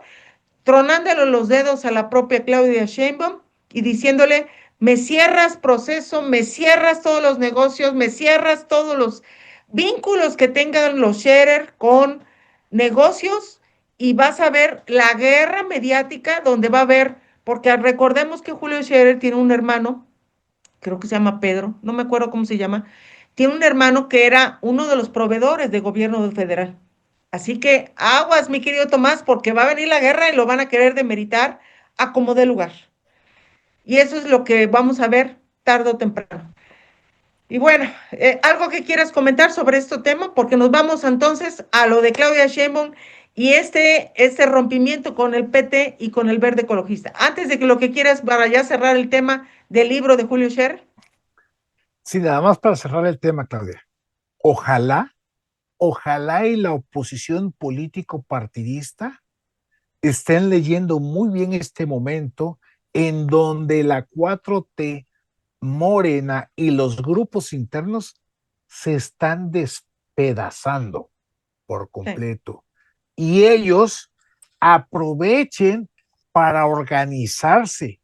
tronándole los dedos a la propia Claudia Sheinbaum y diciéndole, me cierras proceso, me cierras todos los negocios, me cierras todos los vínculos que tengan los Scherer con negocios y vas a ver la guerra mediática donde va a haber, porque recordemos que Julio Scherer tiene un hermano, creo que se llama Pedro, no me acuerdo cómo se llama, tiene un hermano que era uno de los proveedores del gobierno federal. Así que aguas, mi querido Tomás, porque va a venir la guerra y lo van a querer demeritar a como dé lugar. Y eso es lo que vamos a ver tarde o temprano. Y bueno, algo que quieras comentar sobre este tema, porque nos vamos entonces a lo de Claudia Sheinbaum y este rompimiento con el PT y con el Verde Ecologista. Antes de que lo que quieras para ya cerrar el tema del libro de Julio Scherer. Sí, nada más para cerrar el tema, Claudia. Ojalá, ojalá y la oposición político-partidista estén leyendo muy bien este momento en donde la 4T, Morena y los grupos internos se están despedazando por Sí. completo. Y ellos aprovechen para organizarse,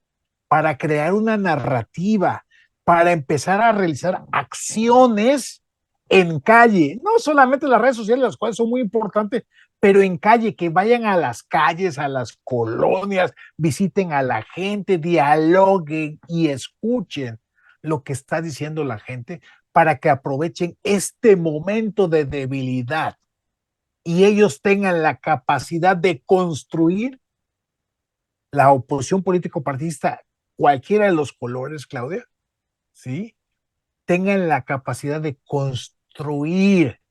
para crear una narrativa, para empezar a realizar acciones en calle, no solamente en las redes sociales, las cuales son muy importantes, pero en calle, que vayan a las calles, a las colonias, visiten a la gente, dialoguen y escuchen lo que está diciendo la gente para que aprovechen este momento de debilidad y ellos tengan la capacidad de construir la oposición político-partidista, cualquiera de los colores, Claudia, ¿sí? Tengan la capacidad de construir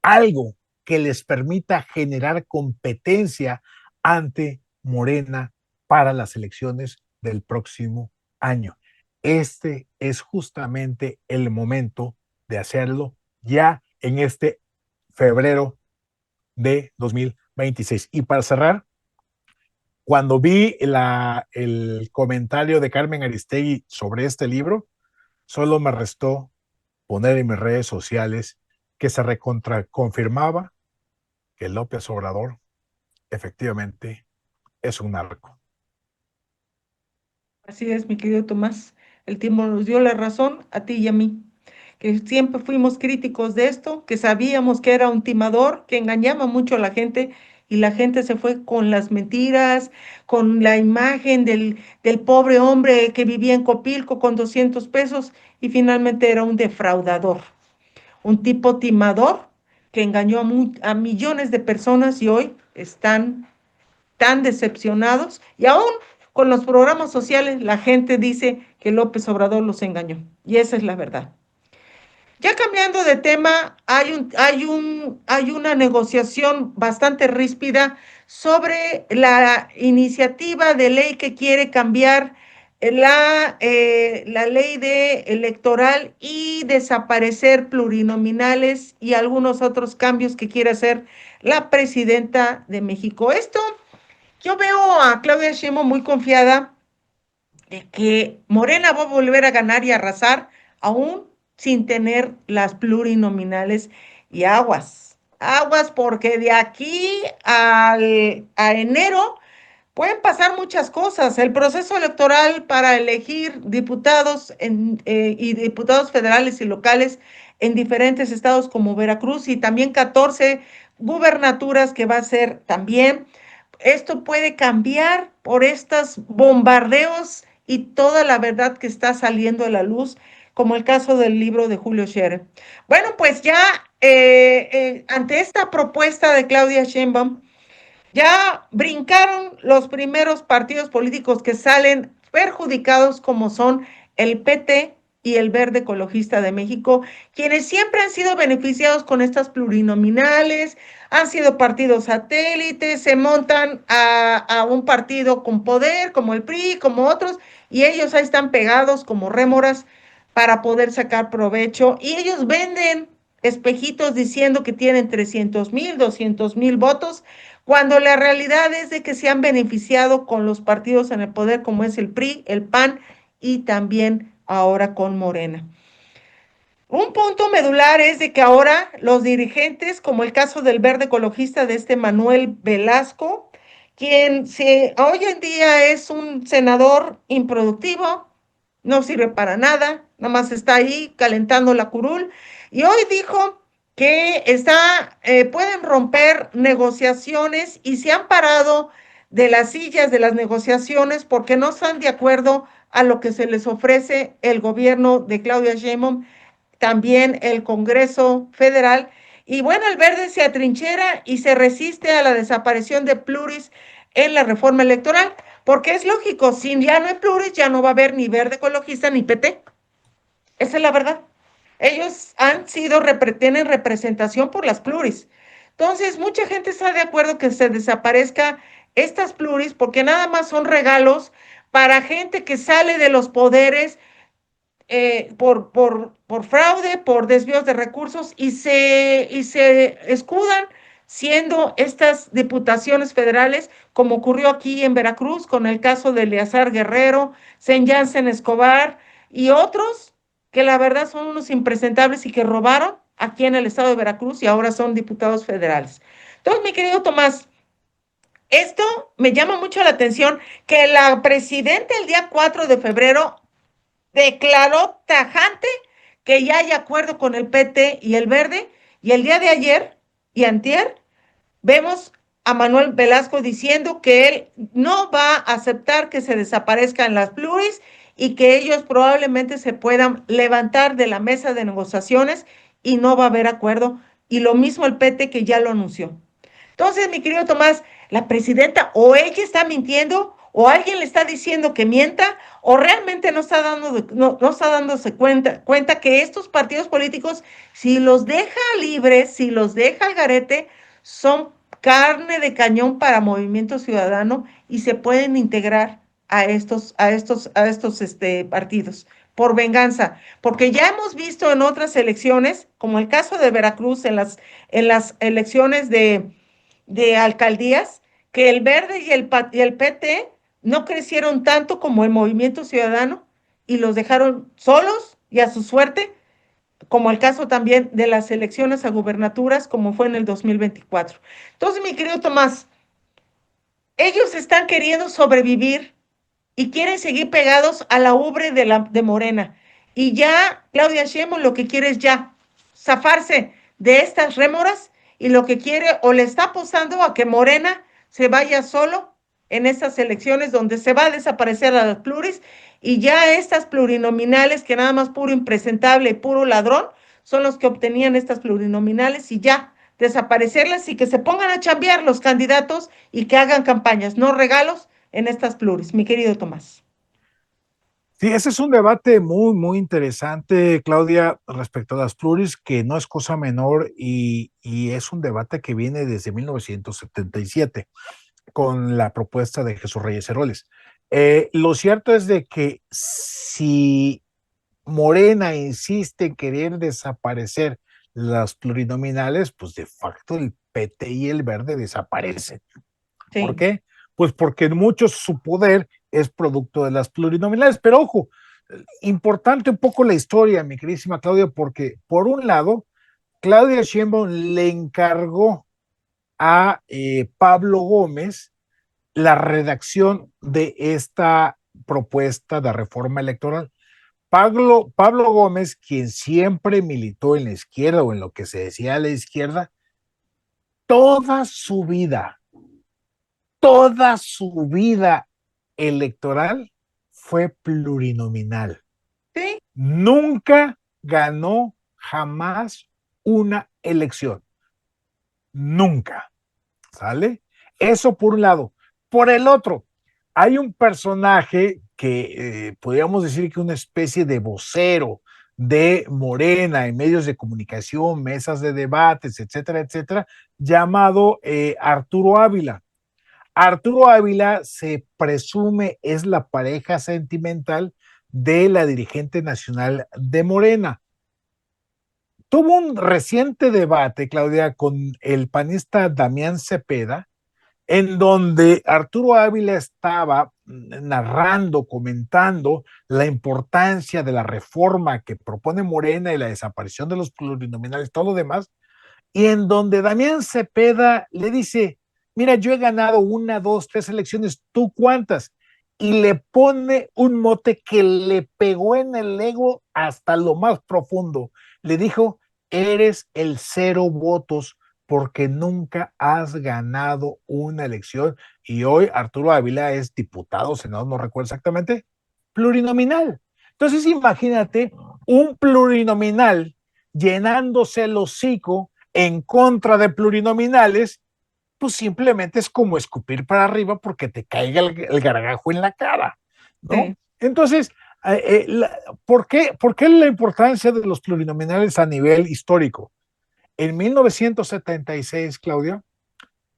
algo que les permita generar competencia ante Morena para las elecciones del próximo año. Este es justamente el momento de hacerlo ya en este febrero de 2026. Y para cerrar, cuando vi el comentario de Carmen Aristegui sobre este libro, solo me restó poner en mis redes sociales que se confirmaba que López Obrador efectivamente es un narco. Así es, mi querido Tomás. El tiempo nos dio la razón a ti y a mí, que siempre fuimos críticos de esto, que sabíamos que era un timador, que engañaba mucho a la gente y la gente se fue con las mentiras, con la imagen del pobre hombre que vivía en Copilco con 200 pesos y finalmente era un defraudador, un tipo timador que engañó a millones de personas y hoy están tan decepcionados y aún con los programas sociales la gente dice que López Obrador los engañó y esa es la verdad. Ya cambiando de tema, hay una negociación bastante ríspida sobre la iniciativa de ley que quiere cambiar la ley electoral y desaparecer plurinominales y algunos otros cambios que quiere hacer la presidenta de México. Esto yo veo a Claudia Sheinbaum muy confiada de que Morena va a volver a ganar y arrasar, aún sin tener las plurinominales y aguas. Aguas, porque de aquí a enero pueden pasar muchas cosas. El proceso electoral para elegir diputados y diputados federales y locales en diferentes estados como Veracruz y también 14 gubernaturas que va a ser también. Esto puede cambiar por estos bombardeos y toda la verdad que está saliendo a la luz, como el caso del libro de Julio Scherer. Bueno, pues ya ante esta propuesta de Claudia Sheinbaum, ya brincaron los primeros partidos políticos que salen perjudicados como son el PT y el Verde Ecologista de México, quienes siempre han sido beneficiados con estas plurinominales, han sido partidos satélites, se montan a un partido con poder, como el PRI, como otros, y ellos ahí están pegados como rémoras para poder sacar provecho, y ellos venden espejitos diciendo que tienen 300,000, 200,000 votos, cuando la realidad es de que se han beneficiado con los partidos en el poder, como es el PRI, el PAN y también ahora con Morena. Un punto medular es de que ahora los dirigentes, como el caso del verde ecologista de este Manuel Velasco, quien hoy en día es un senador improductivo, no sirve para nada, nada más está ahí calentando la curul, y hoy dijo que pueden romper negociaciones y se han parado de las sillas de las negociaciones porque no están de acuerdo a lo que se les ofrece el gobierno de Claudia Sheinbaum, también el Congreso Federal. Y bueno, el verde se atrinchera y se resiste a la desaparición de pluris en la reforma electoral, porque es lógico, si ya no hay pluris, ya no va a haber ni verde ecologista ni PT. Esa es la verdad. Ellos tienen representación por las pluris. Entonces, mucha gente está de acuerdo que se desaparezca estas pluris porque nada más son regalos para gente que sale de los poderes por fraude, por desvíos de recursos y se escudan siendo estas diputaciones federales, como ocurrió aquí en Veracruz con el caso de Eleazar Guerrero, Sen Jansen Escobar y otros que la verdad son unos impresentables y que robaron aquí en el estado de Veracruz y ahora son diputados federales. Entonces, mi querido Tomás, esto me llama mucho la atención que la presidenta el día 4 de febrero declaró tajante que ya hay acuerdo con el PT y el Verde, y el día de ayer y antier vemos a Manuel Velasco diciendo que él no va a aceptar que se desaparezcan las pluris y que ellos probablemente se puedan levantar de la mesa de negociaciones y no va a haber acuerdo. Y lo mismo el PT que ya lo anunció. Entonces, mi querido Tomás, la presidenta o ella está mintiendo o alguien le está diciendo que mienta o realmente no está dándose cuenta que estos partidos políticos, si los deja libres, si los deja al garete, son carne de cañón para Movimiento Ciudadano y se pueden integrar a estos partidos por venganza, porque ya hemos visto en otras elecciones, como el caso de Veracruz en las elecciones de alcaldías, que el Verde y el PT no crecieron tanto como el Movimiento Ciudadano y los dejaron solos y a su suerte, como el caso también de las elecciones a gubernaturas, como fue en el 2024. Entonces, mi querido Tomás, ellos están queriendo sobrevivir y quieren seguir pegados a la ubre de Morena. Y ya Claudia Sheinbaum lo que quiere es ya zafarse de estas rémoras y lo que quiere o le está apostando a que Morena se vaya solo en estas elecciones donde se va a desaparecer a las pluris y ya estas plurinominales que nada más puro impresentable y puro ladrón son los que obtenían estas plurinominales y ya desaparecerlas y que se pongan a chambear los candidatos y que hagan campañas, no regalos en estas pluris, mi querido Tomás. Sí, ese es un debate muy, muy interesante, Claudia, respecto a las pluris, que no es cosa menor y es un debate que viene desde 1977 con la propuesta de Jesús Reyes Heroles. Lo cierto es de que si Morena insiste en querer desaparecer las plurinominales, pues de facto el PT y el Verde desaparecen. ¿Por Sí. qué? Pues porque en muchos su poder es producto de las plurinominales. Pero ojo, importante un poco la historia, mi queridísima Claudia, porque por un lado, Claudia Sheinbaum le encargó a Pablo Gómez la redacción de esta propuesta de reforma electoral. Pablo Gómez, quien siempre militó en la izquierda o en lo que se decía a la izquierda, toda su vida, toda su vida electoral fue plurinominal. Sí. Nunca ganó jamás una elección. Nunca. ¿Sale? Eso por un lado. Por el otro, hay un personaje que podríamos decir que una especie de vocero de Morena en medios de comunicación, mesas de debates, etcétera, etcétera, llamado Arturo Ávila. Arturo Ávila se presume es la pareja sentimental de la dirigente nacional de Morena. Tuvo un reciente debate, Claudia, con el panista Damián Cepeda, en donde Arturo Ávila estaba narrando, comentando la importancia de la reforma que propone Morena y la desaparición de los plurinominales, todo lo demás, y en donde Damián Cepeda le dice, mira, yo he ganado una, dos, tres elecciones, ¿tú cuántas? Y le pone un mote que le pegó en el ego hasta lo más profundo. Le dijo, eres el cero votos porque nunca has ganado una elección. Y hoy Arturo Ávila es diputado, senador, no recuerdo exactamente, plurinominal. Entonces imagínate un plurinominal llenándose el hocico en contra de plurinominales, pues simplemente es como escupir para arriba porque te caiga el gargajo en la cara, ¿no? Sí, Entonces, ¿por qué la importancia de los plurinominales a nivel histórico? En 1976, Claudia,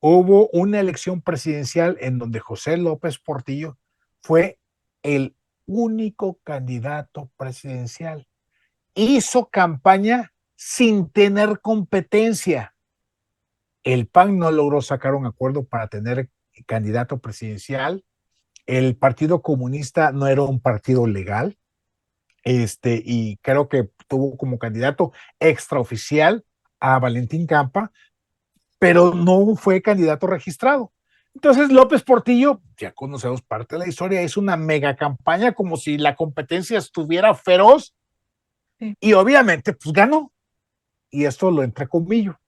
hubo una elección presidencial en donde José López Portillo fue el único candidato presidencial. Hizo campaña sin tener competencia. El PAN no logró sacar un acuerdo para tener candidato presidencial. El Partido Comunista no era un partido legal, y creo que tuvo como candidato extraoficial a Valentín Campa, pero no fue candidato registrado. Entonces López Portillo, ya conocemos parte de la historia, hizo una mega campaña como si la competencia estuviera feroz sí, y obviamente pues ganó. Y esto lo entrecomillo,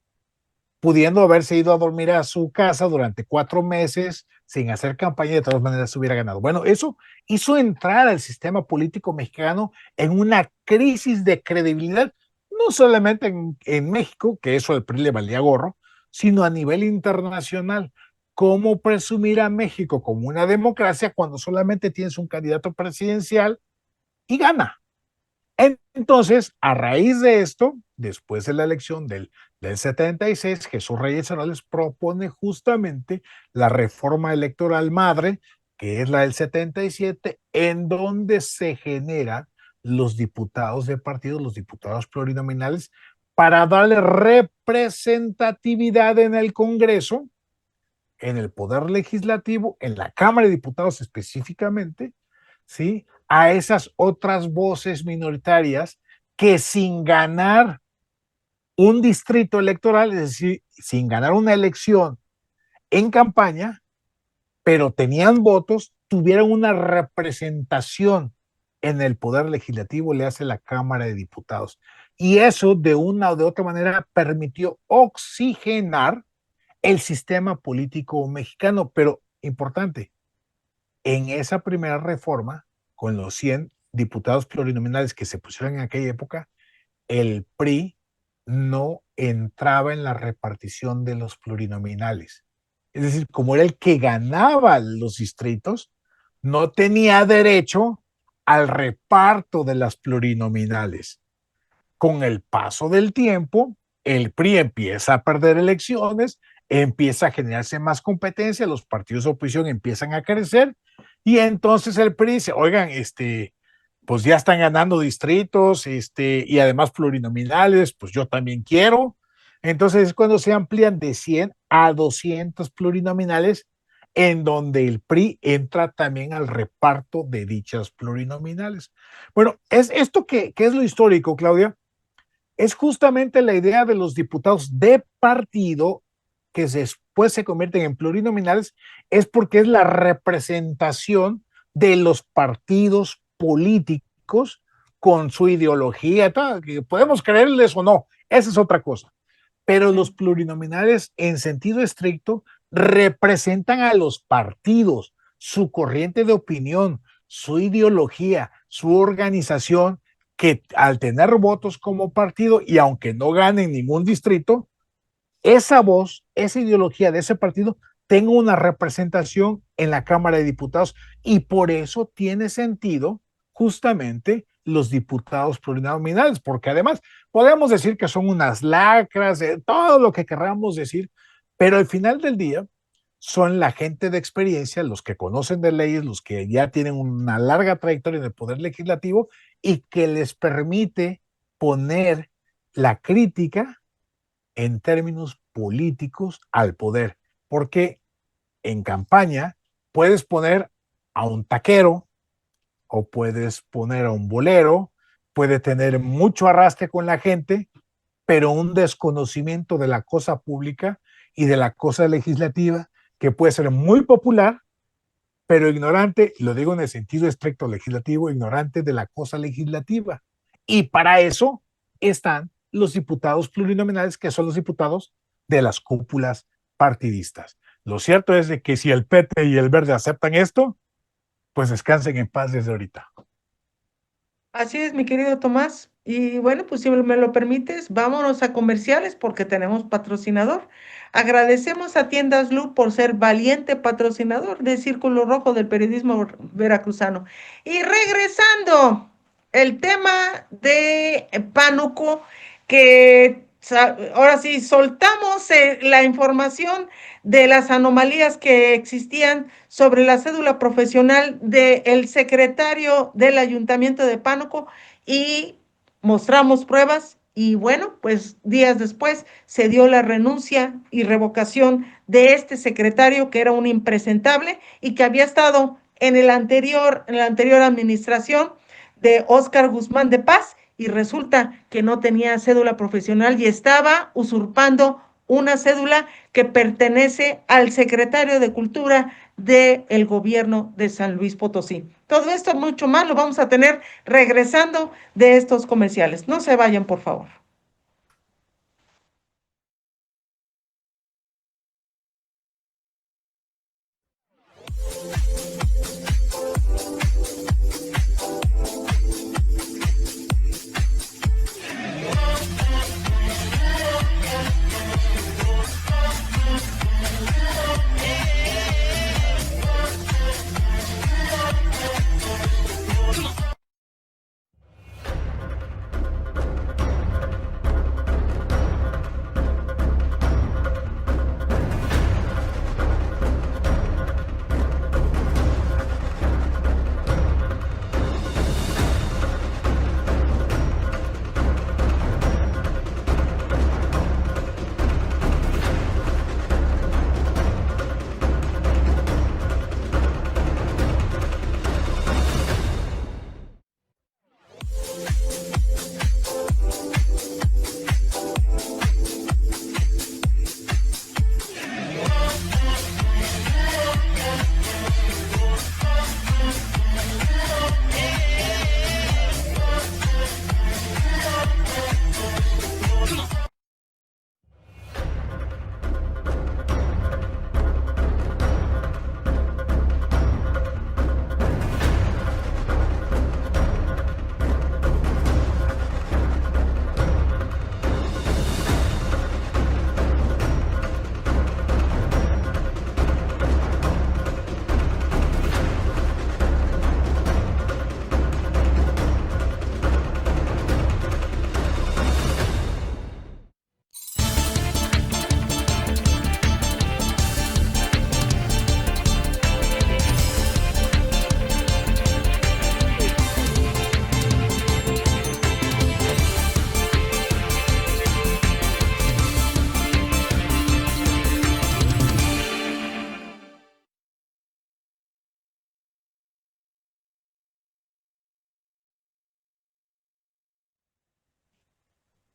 pudiendo haberse ido a dormir a su casa durante 4 meses sin hacer campaña, de todas maneras hubiera ganado. Bueno, eso hizo entrar al sistema político mexicano en una crisis de credibilidad, no solamente en México, que eso al PRI le valía gorro, sino a nivel internacional. ¿Cómo presumir a México como una democracia cuando solamente tienes un candidato presidencial y gana? Entonces, a raíz de esto, después de la elección del 76, Jesús Reyes Heroles propone justamente la reforma electoral madre, que es la del 77, en donde se generan los diputados de partidos, los diputados plurinominales, para darle representatividad en el Congreso, en el Poder Legislativo, en la Cámara de Diputados específicamente, ¿sí? A esas otras voces minoritarias que sin ganar un distrito electoral, es decir, sin ganar una elección en campaña, pero tenían votos, tuvieron una representación en el Poder Legislativo, le hace la Cámara de Diputados. Y eso de una o de otra manera permitió oxigenar el sistema político mexicano, pero importante, en esa primera reforma, con los 100 diputados plurinominales que se pusieron en aquella época, el PRI no entraba en la repartición de los plurinominales. Es decir, como era el que ganaba los distritos, no tenía derecho al reparto de las plurinominales. Con el paso del tiempo, el PRI empieza a perder elecciones, empieza a generarse más competencia, los partidos de oposición empiezan a crecer y entonces el PRI dice, oigan, pues ya están ganando distritos, y además plurinominales, pues yo también quiero. Entonces es cuando se amplían de 100 a 200 plurinominales, en donde el PRI entra también al reparto de dichas plurinominales. Bueno, es esto que es lo histórico, Claudia, es justamente la idea de los diputados de partido que después se convierten en plurinominales, es porque es la representación de los partidos políticos con su ideología, que podemos creerles o no, esa es otra cosa. Pero los sí, plurinominales en sentido estricto representan a los partidos, su corriente de opinión, su ideología, su organización, que al tener votos como partido y aunque no ganen ningún distrito, esa voz, esa ideología de ese partido tenga una representación en la Cámara de Diputados y por eso tiene sentido justamente los diputados plurinominales, porque además podemos decir que son unas lacras, todo lo que querramos decir, pero al final del día son la gente de experiencia, los que conocen de leyes, los que ya tienen una larga trayectoria en el poder legislativo y que les permite poner la crítica en términos políticos al poder, porque en campaña puedes poner a un taquero o puedes poner a un bolero, puede tener mucho arrastre con la gente, pero un desconocimiento de la cosa pública y de la cosa legislativa que puede ser muy popular, pero ignorante, lo digo en el sentido estricto legislativo, ignorante de la cosa legislativa. Y para eso están los diputados plurinominales, que son los diputados de las cúpulas partidistas. Lo cierto es de que si el PT y el Verde aceptan esto, pues descansen en paz desde ahorita. Así es, mi querido Tomás. Y bueno, pues si me lo permites, vámonos a comerciales porque tenemos patrocinador. Agradecemos a Tiendas Lu por ser valiente patrocinador de Círculo Rojo del periodismo veracruzano. Y regresando, el tema de Pánuco, que ahora sí soltamos la información de las anomalías que existían sobre la cédula profesional del secretario del Ayuntamiento de Pánuco y mostramos pruebas y bueno, pues días después se dio la renuncia y revocación de este secretario que era un impresentable y que había estado en la anterior administración de Óscar Guzmán de Paz y resulta que no tenía cédula profesional y estaba usurpando una cédula que pertenece al secretario de Cultura del gobierno de San Luis Potosí. Todo esto mucho más lo vamos a tener regresando de estos comerciales. No se vayan, por favor.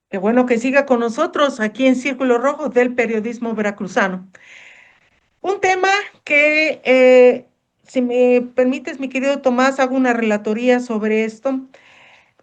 Qué bueno que siga con nosotros aquí en Círculo Rojo del periodismo veracruzano. Un tema que, si me permites, mi querido Tomás, hago una relatoría sobre esto.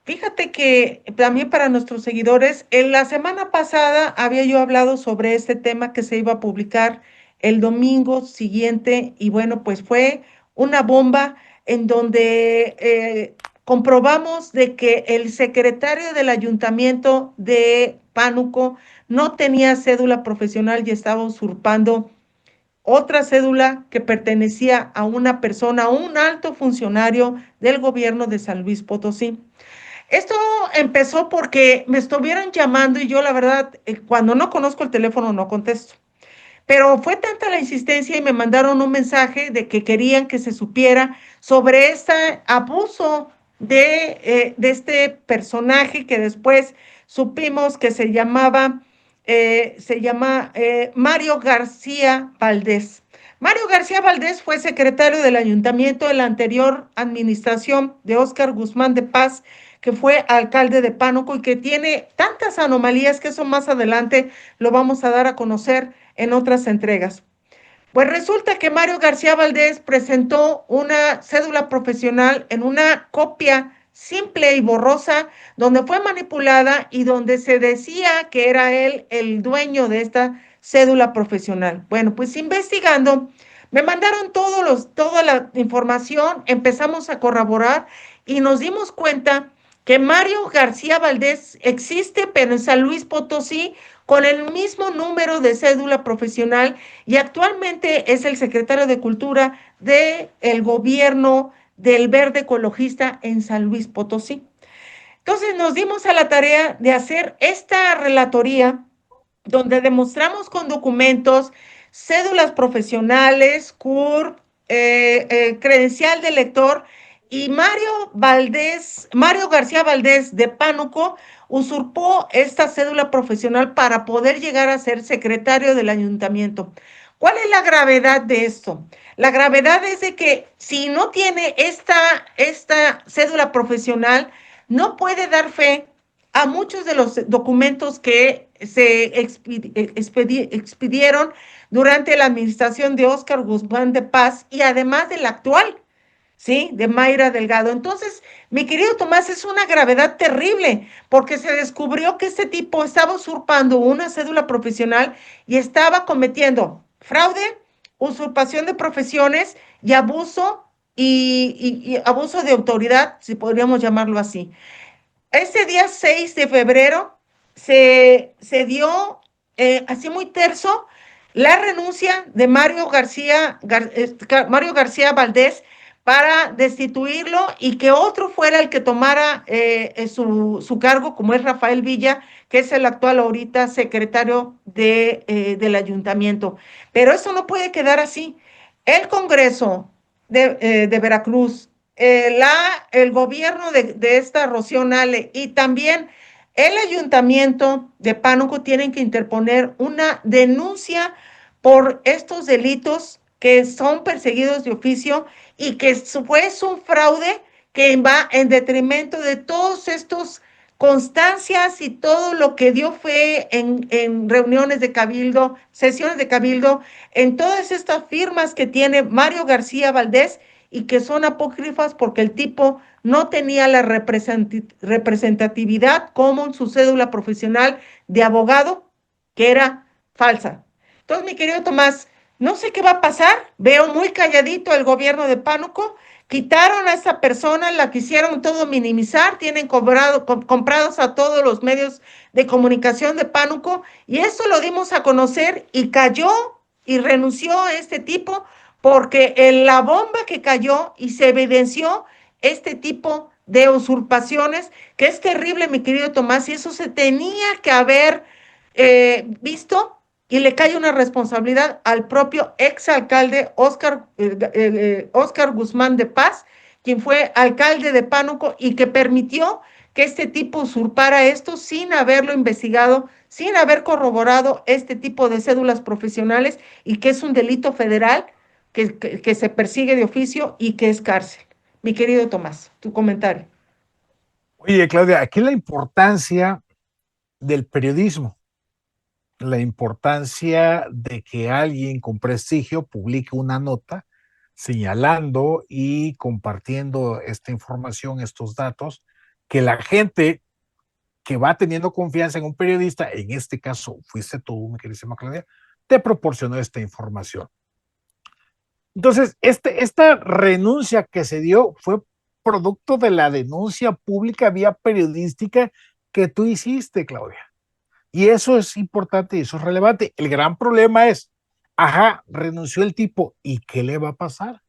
Fíjate que también para nuestros seguidores, en la semana pasada había yo hablado sobre este tema que se iba a publicar el domingo siguiente y bueno, pues fue una bomba en donde comprobamos de que el secretario del ayuntamiento de Pánuco no tenía cédula profesional y estaba usurpando otra cédula que pertenecía a una persona, a un alto funcionario del gobierno de San Luis Potosí. Esto empezó porque me estuvieron llamando y yo la verdad, cuando no conozco el teléfono no contesto. Pero fue tanta la insistencia y me mandaron un mensaje de que querían que se supiera sobre este abuso de este personaje que después supimos que se llama Mario García Valdés. Mario García Valdés fue secretario del ayuntamiento de la anterior administración de Óscar Guzmán de Paz, que fue alcalde de Pánuco y que tiene tantas anomalías que eso más adelante lo vamos a dar a conocer en otras entregas. Pues resulta que Mario García Valdés presentó una cédula profesional en una copia simple y borrosa, donde fue manipulada y donde se decía que era él el dueño de esta cédula profesional. Bueno, pues investigando, me mandaron toda la información, empezamos a corroborar y nos dimos cuenta que Mario García Valdés existe, pero en San Luis Potosí, con el mismo número de cédula profesional y actualmente es el secretario de Cultura del gobierno del Verde Ecologista en San Luis Potosí. Entonces nos dimos a la tarea de hacer esta relatoría donde demostramos con documentos, cédulas profesionales, CURP, credencial de lector, y Mario García Valdés de Pánuco usurpó esta cédula profesional para poder llegar a ser secretario del ayuntamiento. ¿Cuál es la gravedad de esto? La gravedad es de que si no tiene esta cédula profesional, no puede dar fe a muchos de los documentos que se expidieron durante la administración de Óscar Guzmán de Paz y además de la actual, ¿sí? De Mayra Delgado. Entonces, mi querido Tomás, es una gravedad terrible porque se descubrió que este tipo estaba usurpando una cédula profesional y estaba cometiendo fraude, usurpación de profesiones y y abuso de autoridad, si podríamos llamarlo así. Este día 6 de febrero se dio, así muy terso, la renuncia de Mario García Valdés para destituirlo y que otro fuera el que tomara su cargo, como es Rafael Villa, que es el actual ahorita secretario del ayuntamiento. Pero eso no puede quedar así. El Congreso de Veracruz, el gobierno de esta Rocío Nale y también el ayuntamiento de Pánuco tienen que interponer una denuncia por estos delitos que son perseguidos de oficio y que fue un fraude que va en detrimento de todos estos constancias y todo lo que dio fe en reuniones de cabildo, sesiones de cabildo, en todas estas firmas que tiene Mario García Valdés y que son apócrifas porque el tipo no tenía la representatividad como en su cédula profesional de abogado, que era falsa. Entonces, mi querido Tomás, no sé qué va a pasar. Veo muy calladito el gobierno de Pánuco. Quitaron a esa persona, la quisieron todo minimizar, tienen comprados a todos los medios de comunicación de Pánuco y eso lo dimos a conocer y cayó y renunció a este tipo porque en la bomba que cayó y se evidenció este tipo de usurpaciones, que es terrible, mi querido Tomás, y eso se tenía que haber visto y le cae una responsabilidad al propio exalcalde Óscar Guzmán de Paz, quien fue alcalde de Pánuco y que permitió que este tipo usurpara esto sin haberlo investigado, sin haber corroborado este tipo de cédulas profesionales y que es un delito federal que se persigue de oficio y que es cárcel. Mi querido Tomás, tu comentario. Oye, Claudia, aquí la importancia del periodismo, la importancia de que alguien con prestigio publique una nota señalando y compartiendo esta información, estos datos, que la gente que va teniendo confianza en un periodista, en este caso fuiste tú, mi queridísima Claudia, te proporcionó esta información. Entonces, esta renuncia que se dio fue producto de la denuncia pública vía periodística que tú hiciste, Claudia. Y eso es importante y eso es relevante. El gran problema es, Ajá, renunció el tipo. ¿Y qué le va a pasar?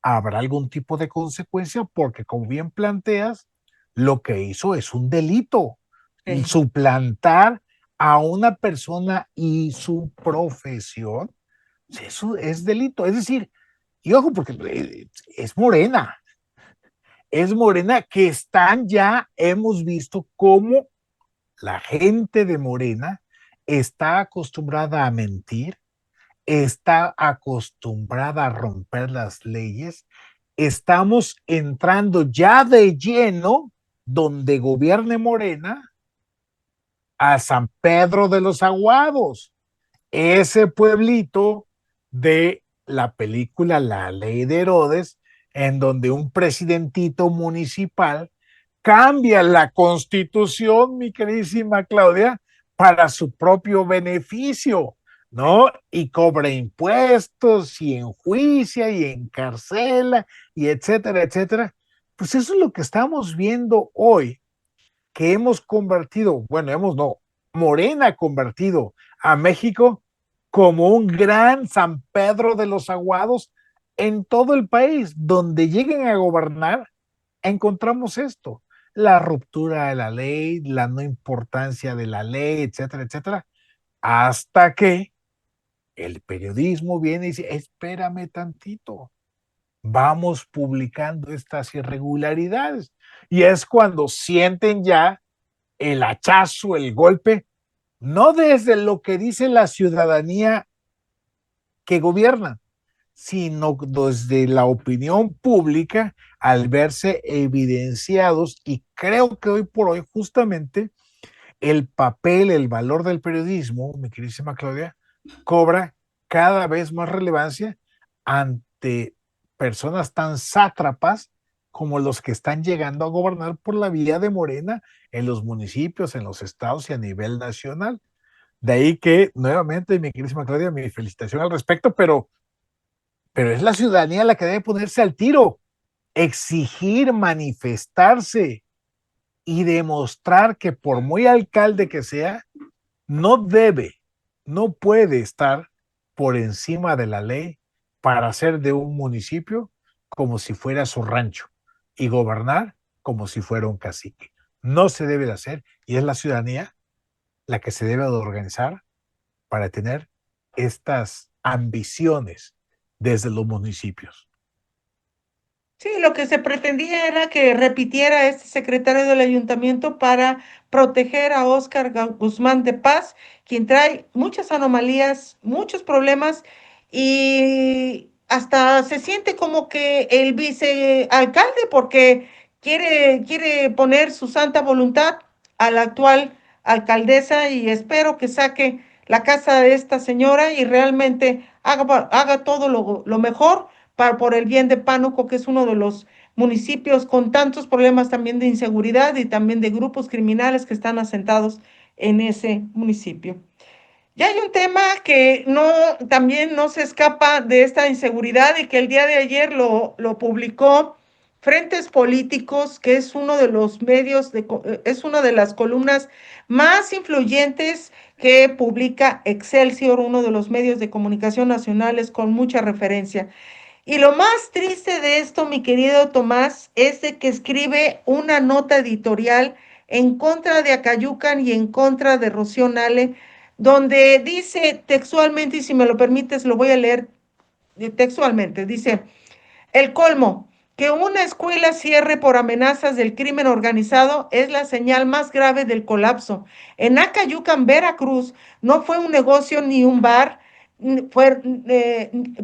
¿Habrá algún tipo de consecuencia? Porque como bien planteas, lo que hizo es un delito. Sí. Suplantar a una persona y su profesión, eso es delito. Es decir, y ojo, porque es Morena que están ya, hemos visto cómo la gente de Morena está acostumbrada a mentir, está acostumbrada a romper las leyes. Estamos entrando ya de lleno, donde gobierne Morena, a San Pedro de los Aguados, ese pueblito de la película La Ley de Herodes, en donde un presidentito municipal cambia la constitución, mi queridísima Claudia, para su propio beneficio, ¿no? Y cobra impuestos y enjuicia y encarcela y etcétera, etcétera. Pues eso es lo que estamos viendo hoy, que hemos convertido, bueno, no, Morena ha convertido a México como un gran San Pedro de los Aguados en todo el país. Donde lleguen a gobernar, encontramos esto: la ruptura de la ley, la no importancia de la ley, etcétera, etcétera, hasta que el periodismo viene y dice, espérame tantito, vamos publicando estas irregularidades. Y es cuando sienten ya el hachazo, el golpe, no desde lo que dice la ciudadanía que gobierna, sino desde la opinión pública, al verse evidenciados. Y creo que hoy por hoy justamente el papel, el valor del periodismo, mi queridísima Claudia, cobra cada vez más relevancia ante personas tan sátrapas como los que están llegando a gobernar por la vía de Morena en los municipios, en los estados y a nivel nacional. De ahí que, nuevamente, mi queridísima Claudia, mi felicitación al respecto, pero es la ciudadanía la que debe ponerse al tiro, exigir, manifestarse y demostrar que por muy alcalde que sea, no debe, no puede estar por encima de la ley para hacer de un municipio como si fuera su rancho y gobernar como si fuera un cacique. No se debe de hacer, y es la ciudadanía la que se debe de organizar para tener estas ambiciones desde los municipios. Sí, lo que se pretendía era que repitiera este secretario del ayuntamiento para proteger a Óscar Guzmán de Paz, quien trae muchas anomalías, muchos problemas y hasta se siente como que el vicealcalde porque quiere poner su santa voluntad a la actual alcaldesa y espero que saque la casa de esta señora y realmente haga todo lo mejor por el bien de Pánuco, que es uno de los municipios con tantos problemas también de inseguridad y también de grupos criminales que están asentados en ese municipio. Ya hay un tema que no, también no se escapa de esta inseguridad y que el día de ayer lo publicó Frentes Políticos, que es uno de los medios, es una de las columnas más influyentes que publica Excelsior, uno de los medios de comunicación nacionales con mucha referencia. Y lo más triste de esto, mi querido Tomás, es de que escribe una nota editorial en contra de Acayucan y en contra de Rocío Nale, donde dice textualmente, y si me lo permites, lo voy a leer textualmente, dice, el colmo, que una escuela cierre por amenazas del crimen organizado es la señal más grave del colapso. En Acayucan, Veracruz, no fue un negocio ni un bar, fue,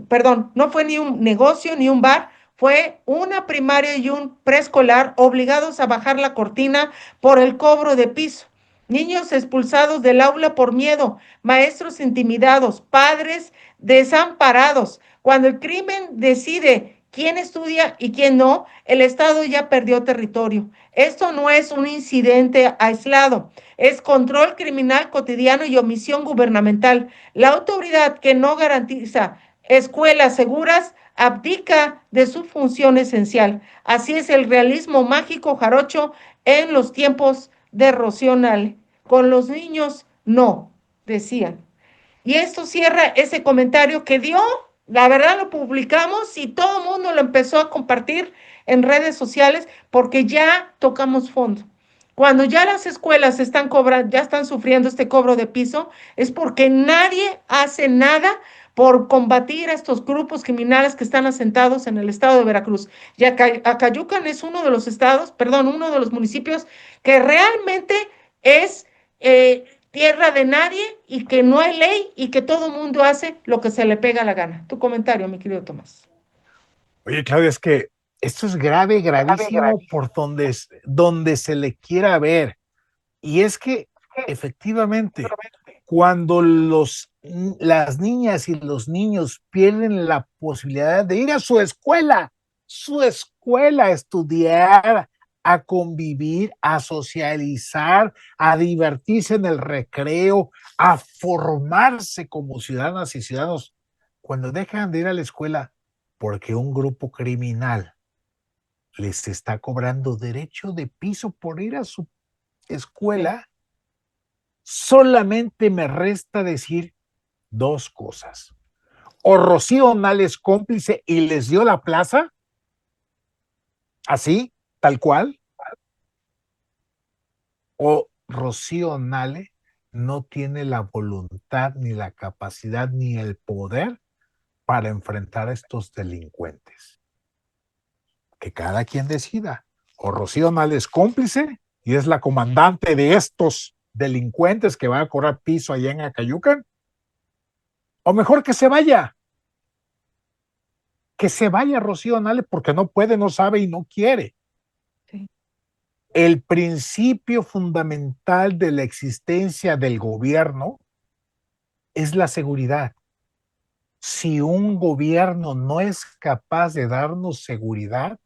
perdón, no fue ni un negocio ni un bar, fue una primaria y un preescolar obligados a bajar la cortina por el cobro de piso. Niños expulsados del aula por miedo, maestros intimidados, padres desamparados. Cuando el crimen decide quién estudia y quién no, el Estado ya perdió territorio. Esto no es un incidente aislado, es control criminal cotidiano y omisión gubernamental. La autoridad que no garantiza escuelas seguras abdica de su función esencial. Así es el realismo mágico jarocho en los tiempos de Rocío Nale. Con los niños, no, decían. Y esto cierra ese comentario que dio, la verdad lo publicamos y todo el mundo lo empezó a compartir en redes sociales porque ya tocamos fondo. Cuando ya las escuelas están cobrando, ya están sufriendo este cobro de piso, es porque nadie hace nada por combatir a estos grupos criminales que están asentados en el estado de Veracruz. Y Acayucan es uno de los estados, perdón, uno de los municipios que realmente es tierra de nadie y que no hay ley y que todo mundo hace lo que se le pega la gana. Tu comentario, mi querido Tomás. Oye, Claudia, es que esto es grave, gravísimo por donde se le quiera ver. Y es que efectivamente, cuando las niñas y los niños pierden la posibilidad de ir a su escuela a estudiar, a convivir, a socializar, a divertirse en el recreo, a formarse como ciudadanas y ciudadanos, cuando dejan de ir a la escuela porque un grupo criminal les está cobrando derecho de piso por ir a su Sí, escuela, solamente me resta decir dos cosas. O Rocío Nal es cómplice y les dio la plaza, así, tal cual, o Rocío Nale no tiene la voluntad, ni la capacidad, ni el poder para enfrentar a estos delincuentes. Que cada quien decida. O Rocío Nale es cómplice y es la comandante de estos delincuentes que va a cobrar piso allá en Acayucan, o mejor que se vaya Rocío Nale porque no puede, no sabe y no quiere. sí. El principio fundamental de la existencia del gobierno es la seguridad. Si un gobierno no es capaz de darnos seguridad,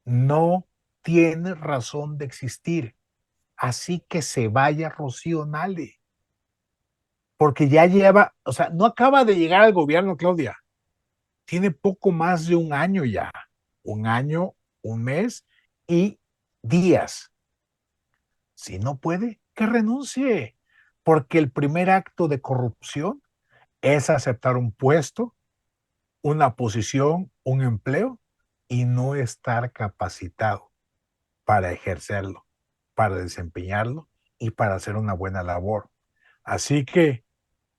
no tiene razón de existir. Así que se vaya Rocío Nale, porque ya lleva, o sea, no acaba de llegar al gobierno, Claudia, tiene poco más de un año ya, un año, un mes y días. Si no puede, que renuncie, porque el primer acto de corrupción es aceptar un puesto, una posición, un empleo y no estar capacitado para ejercerlo, para desempeñarlo y para hacer una buena labor. Así que,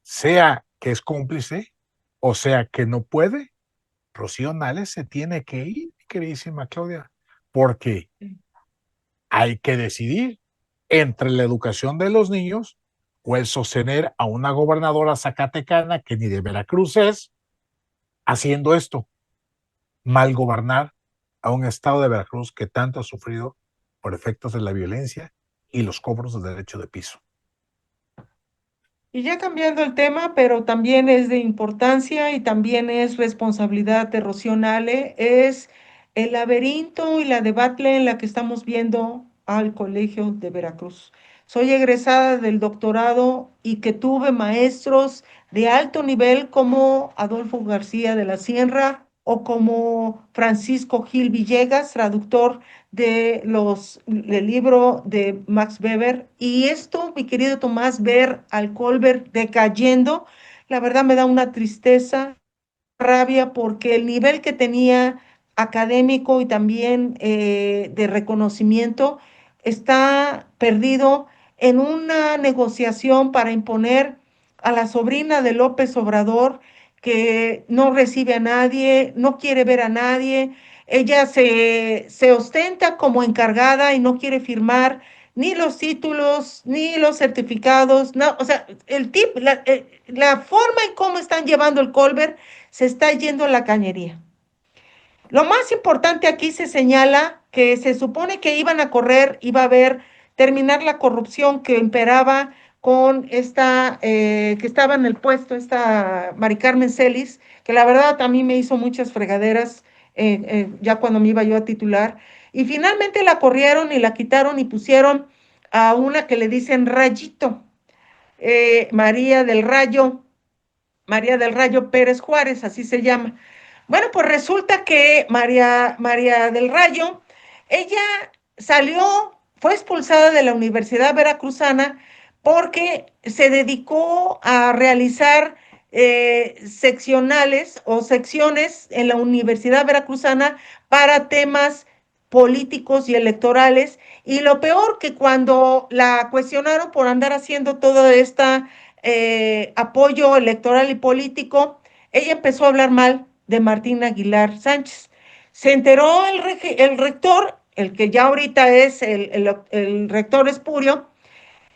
sea que es cómplice o sea que no puede, Rocío Nales se tiene que ir, queridísima Claudia, porque hay que decidir entre la educación de los niños o el sostener a una gobernadora zacatecana que ni de Veracruz es, haciendo esto, mal gobernar a un estado de Veracruz que tanto ha sufrido por efectos de la violencia y los cobros de derecho de piso. Y ya cambiando el tema, pero también es de importancia y también es responsabilidad de Rocío Nale, es el laberinto y la debacle en la que estamos viendo al Colegio de Veracruz. Soy egresada del doctorado y que tuve maestros de alto nivel como Adolfo García de la Sierra o como Francisco Gil Villegas, traductor del libro de Max Weber. Y esto, mi querido Tomás, ver al Colbert decayendo, la verdad me da una tristeza, rabia, porque el nivel que tenía académico y también de reconocimiento está perdido en una negociación para imponer a la sobrina de López Obrador, que no recibe a nadie, no quiere ver a nadie. Ella se ostenta como encargada y no quiere firmar ni los títulos, ni los certificados, no, o sea, la forma en cómo están llevando el Colbert se está yendo a la cañería. Lo más importante aquí se señala que se supone que iban a correr, iba a haber, terminar la corrupción que imperaba con esta, que estaba en el puesto, esta Mari Carmen Celis, que la verdad a mí me hizo muchas fregaderas ya cuando me iba yo a titular. Y finalmente la corrieron y la quitaron y pusieron a una que le dicen Rayito, María del Rayo, María del Rayo Pérez Juárez, así se llama. Bueno, pues resulta que María del Rayo, ella salió, fue expulsada de la Universidad Veracruzana porque se dedicó a realizar seccionales o secciones en la Universidad Veracruzana para temas políticos y electorales. Y lo peor que cuando la cuestionaron por andar haciendo todo este apoyo electoral y político, ella empezó a hablar mal de Martín Aguilar Sánchez. Se enteró el rector, el que ya ahorita es el rector espurio,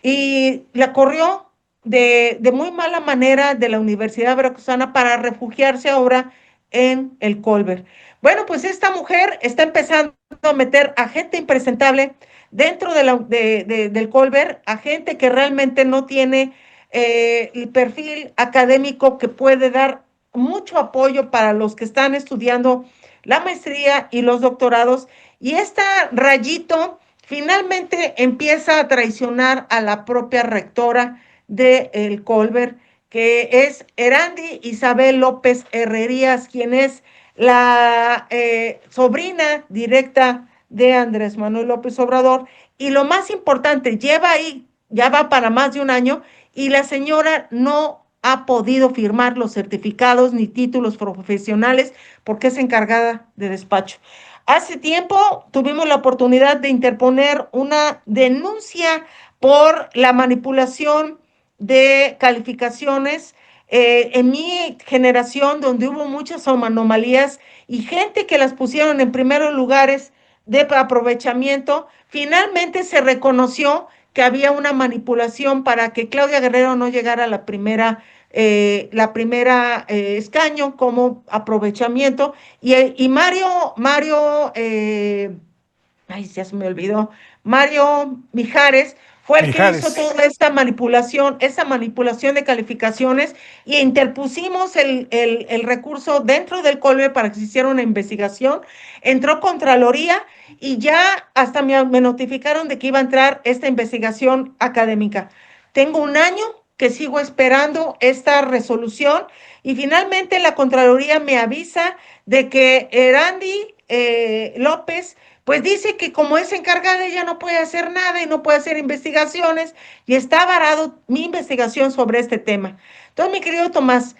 y la corrió de muy mala manera de la Universidad Veracruzana para refugiarse ahora en el Colbert. Bueno, pues esta mujer está empezando a meter a gente impresentable dentro del Colbert, a gente que realmente no tiene el perfil académico que puede dar mucho apoyo para los que están estudiando la maestría y los doctorados. Y esta Rayito finalmente empieza a traicionar a la propia rectora de el Colbert, que es Erandi Isabel López Herrerías, quien es la sobrina directa de Andrés Manuel López Obrador. Y lo más importante, lleva ahí, ya va para más de un año, y la señora no ha podido firmar los certificados ni títulos profesionales porque es encargada de despacho. Hace tiempo tuvimos la oportunidad de interponer una denuncia por la manipulación de calificaciones en mi generación, donde hubo muchas anomalías y gente que las pusieron en primeros lugares de aprovechamiento. Finalmente se reconoció que había una manipulación para que Claudia Guerrero no llegara a la primera escaño como aprovechamiento. Y ay, ya se me olvidó, Mario Mijares fue el que hizo Mijares. toda esa manipulación de calificaciones, y interpusimos el recurso dentro del COLBE para que se hiciera una investigación. Entró Contraloría y ya hasta me notificaron de que iba a entrar esta investigación académica. Tengo un año que sigo esperando esta resolución y finalmente la Contraloría me avisa de que Erandi López pues dice que como es encargada ella no puede hacer nada y no puede hacer investigaciones y está varado mi investigación sobre este tema. Entonces, mi querido Tomás,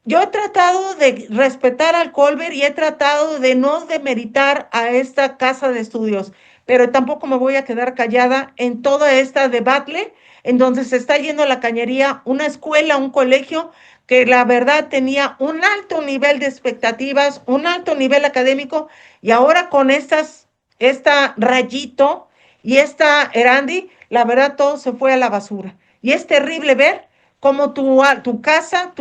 yo he tratado de respetar al Colbert y he tratado de no demeritar a esta casa de estudios, pero tampoco me voy a quedar callada en toda esta debate en donde se está yendo a la cañería una escuela, un colegio que la verdad tenía un alto nivel de expectativas, un alto nivel académico, y ahora con esta Rayito y esta Erandi, la verdad todo se fue a la basura. Y es terrible ver cómo tu casa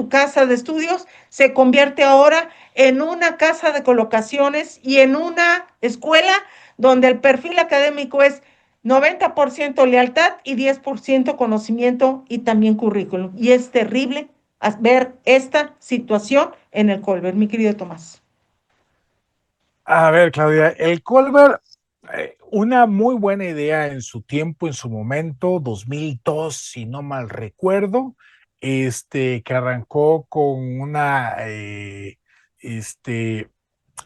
de estudios se convierte ahora en una casa de colocaciones y en una escuela donde el perfil académico es 90% lealtad y 10% conocimiento y también currículum. Y es terrible ver esta situación en el Colbert, mi querido Tomás. A ver, Claudia, el Colbert, una muy buena idea en su tiempo, en su momento, 2002, si no mal recuerdo, que arrancó con este,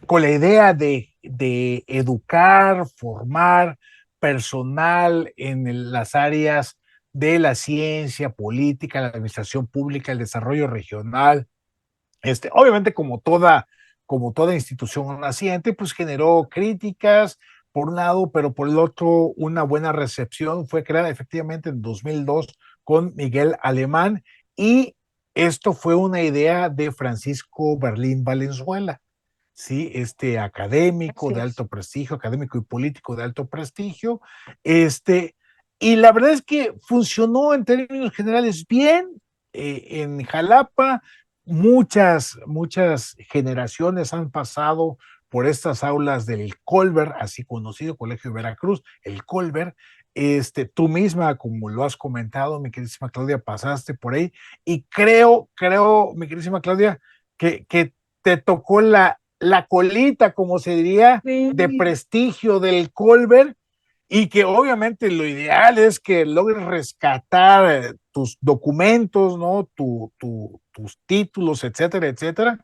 con la idea de educar, formar personal en las áreas de la ciencia, política, la administración pública, el desarrollo regional. Obviamente, como toda institución naciente, pues generó críticas por un lado, pero por el otro, una buena recepción. Fue creada efectivamente en 2002 con Miguel Alemán, y esto fue una idea de Francisco Berlín Valenzuela, ¿sí? Académico Así de es. alto prestigio, académico y político de alto prestigio. este, y la verdad es que funcionó en términos generales bien. En Jalapa, muchas generaciones han pasado por estas aulas del Colbert, así conocido Colegio de Veracruz, el Colbert. Tú misma, como lo has comentado, mi queridísima Claudia, pasaste por ahí, y creo, mi queridísima Claudia, que te tocó la colita, como se diría, de Sí. prestigio del Colbert, y que obviamente lo ideal es que logres rescatar tus documentos, ¿no? Tus títulos, etcétera, etcétera.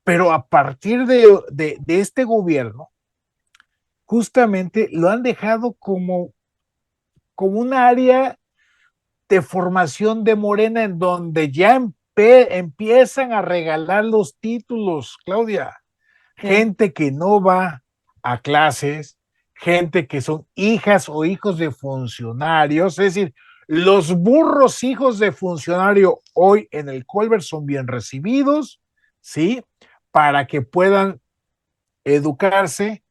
Pero a partir de este gobierno, justamente lo han dejado como un área de formación de Morena en donde ya empiezan a regalar los títulos, Claudia. Sí. Gente que no va a clases, gente que son hijas o hijos de funcionarios, es decir, los burros hijos de funcionario hoy en el Colbert son bien recibidos, ¿sí? Para que puedan educarse,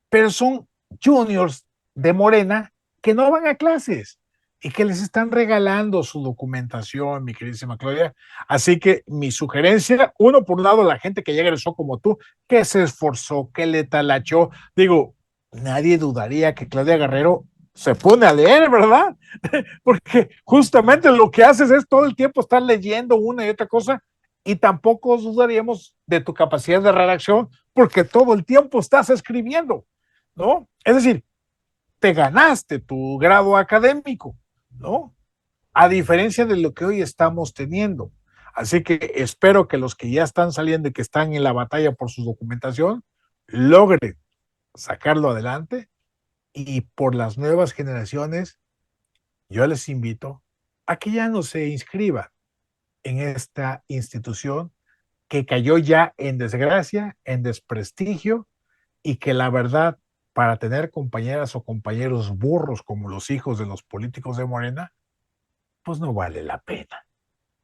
pero son juniors de Morena que no van a clases y que les están regalando su documentación, mi queridísima Claudia. Así que mi sugerencia, uno, por un lado, la gente que ya egresó como tú, que se esforzó, que le talachó. Digo, nadie dudaría que Claudia Guerrero se pone a leer, ¿verdad? Porque justamente lo que haces es todo el tiempo estar leyendo una y otra cosa y tampoco dudaríamos de tu capacidad de redacción porque todo el tiempo estás escribiendo, ¿no? Es decir, te ganaste tu grado académico, ¿no? A diferencia de lo que hoy estamos teniendo. Así que espero que los que ya están saliendo y que están en la batalla por su documentación logren sacarlo adelante y por las nuevas generaciones, yo les invito a que ya no se inscriban en esta institución que cayó ya en desgracia, en desprestigio y que la verdad, para tener compañeras o compañeros burros como los hijos de los políticos de Morena, pues no vale la pena,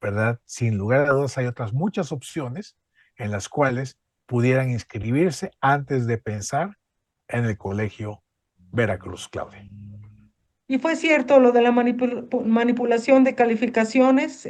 ¿verdad? Sin lugar a dudas hay otras muchas opciones en las cuales pudieran inscribirse antes de pensar en el colegio Veracruz, Claudia. Y fue cierto lo de la manipulación de calificaciones,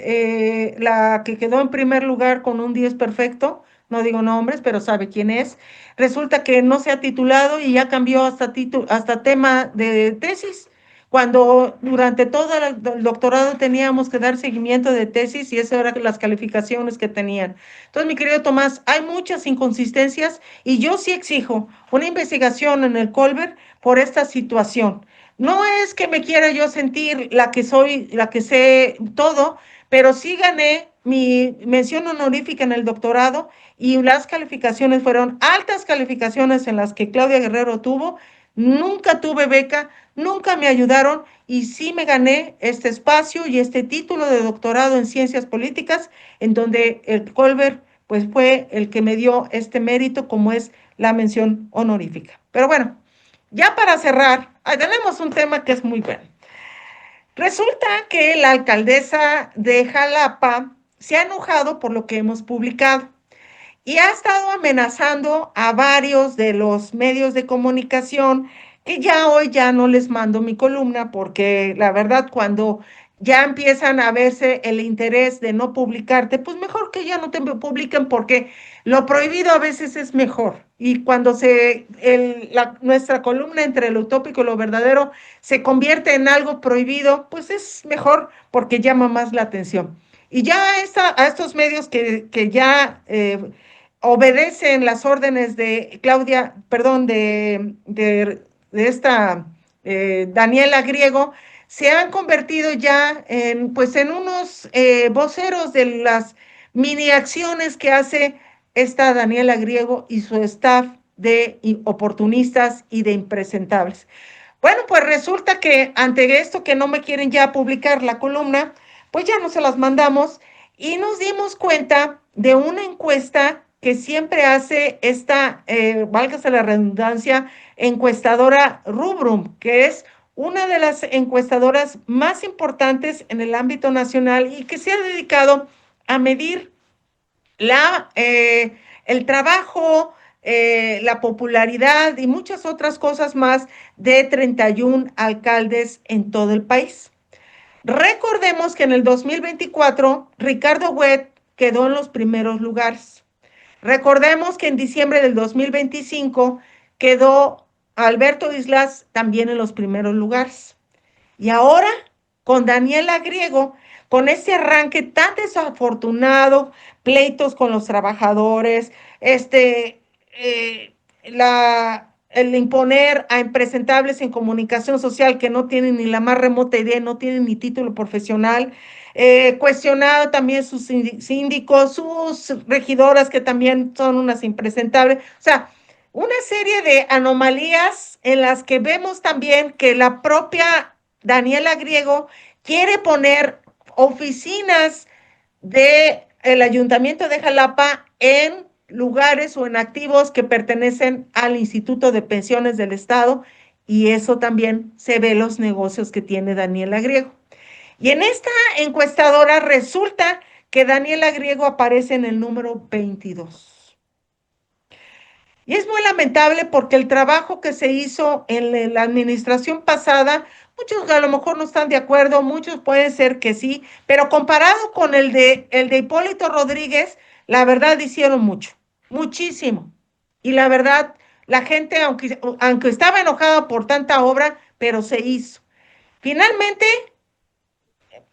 la que quedó en primer lugar con un 10 perfecto, no digo nombres, pero sabe quién es, resulta que no se ha titulado y ya cambió hasta tema de tesis, cuando durante todo el doctorado teníamos que dar seguimiento de tesis y esas eran las calificaciones que tenían. Entonces, mi querido Tomás, hay muchas inconsistencias y yo sí exijo una investigación en el Colbert por esta situación. No es que me quiera yo sentir la que soy, la que sé todo, pero sí gané mi mención honorífica en el doctorado y las calificaciones fueron altas calificaciones en las que Claudia Guerrero tuvo. Nunca tuve beca, nunca me ayudaron y sí me gané este espacio y este título de doctorado en ciencias políticas, en donde el Colbert pues fue el que me dio este mérito como es la mención honorífica. Pero bueno, ya para cerrar, tenemos un tema que es muy bueno. Resulta que la alcaldesa de Jalapa se ha enojado por lo que hemos publicado y ha estado amenazando a varios de los medios de comunicación que ya hoy ya no les mando mi columna porque la verdad cuando ya empiezan a verse el interés de no publicarte, pues mejor que ya no te publiquen porque lo prohibido a veces es mejor. Y cuando nuestra columna entre lo utópico y lo verdadero se convierte en algo prohibido, pues es mejor porque llama más la atención. Y ya a estos medios que ya obedecen las órdenes de Claudia, perdón, de esta Daniela Griego, se han convertido ya pues en unos voceros de las mini acciones que hace esta Daniela Griego y su staff de oportunistas y de impresentables. Bueno, pues resulta que ante esto que no me quieren ya publicar la columna, pues ya no se las mandamos y nos dimos cuenta de una encuesta que siempre hace esta, válgase la redundancia, encuestadora Rubrum, que es una de las encuestadoras más importantes en el ámbito nacional y que se ha dedicado a medir el trabajo, la popularidad y muchas otras cosas más de 31 alcaldes en todo el país. Recordemos que en el 2024 Ricardo Huet quedó en los primeros lugares. Recordemos que en diciembre del 2025 quedó Alberto Islas también en los primeros lugares. Y ahora, con Daniela Griego, con ese arranque tan desafortunado, pleitos con los trabajadores, el imponer a impresentables en comunicación social que no tienen ni la más remota idea, no tienen ni título profesional, cuestionado también sus síndicos, sus regidoras que también son unas impresentables, o sea, una serie de anomalías en las que vemos también que la propia Daniela Griego quiere poner oficinas del Ayuntamiento de Jalapa en lugares o en activos que pertenecen al Instituto de Pensiones del Estado, y eso también se ve en los negocios que tiene Daniela Griego. Y en esta encuestadora resulta que Daniela Griego aparece en el número 22. Y es muy lamentable porque el trabajo que se hizo en la administración pasada, muchos a lo mejor no están de acuerdo, muchos pueden ser que sí, pero comparado con el de Hipólito Rodríguez, la verdad hicieron mucho, muchísimo. Y la verdad, la gente, aunque estaba enojada por tanta obra, pero se hizo. Finalmente,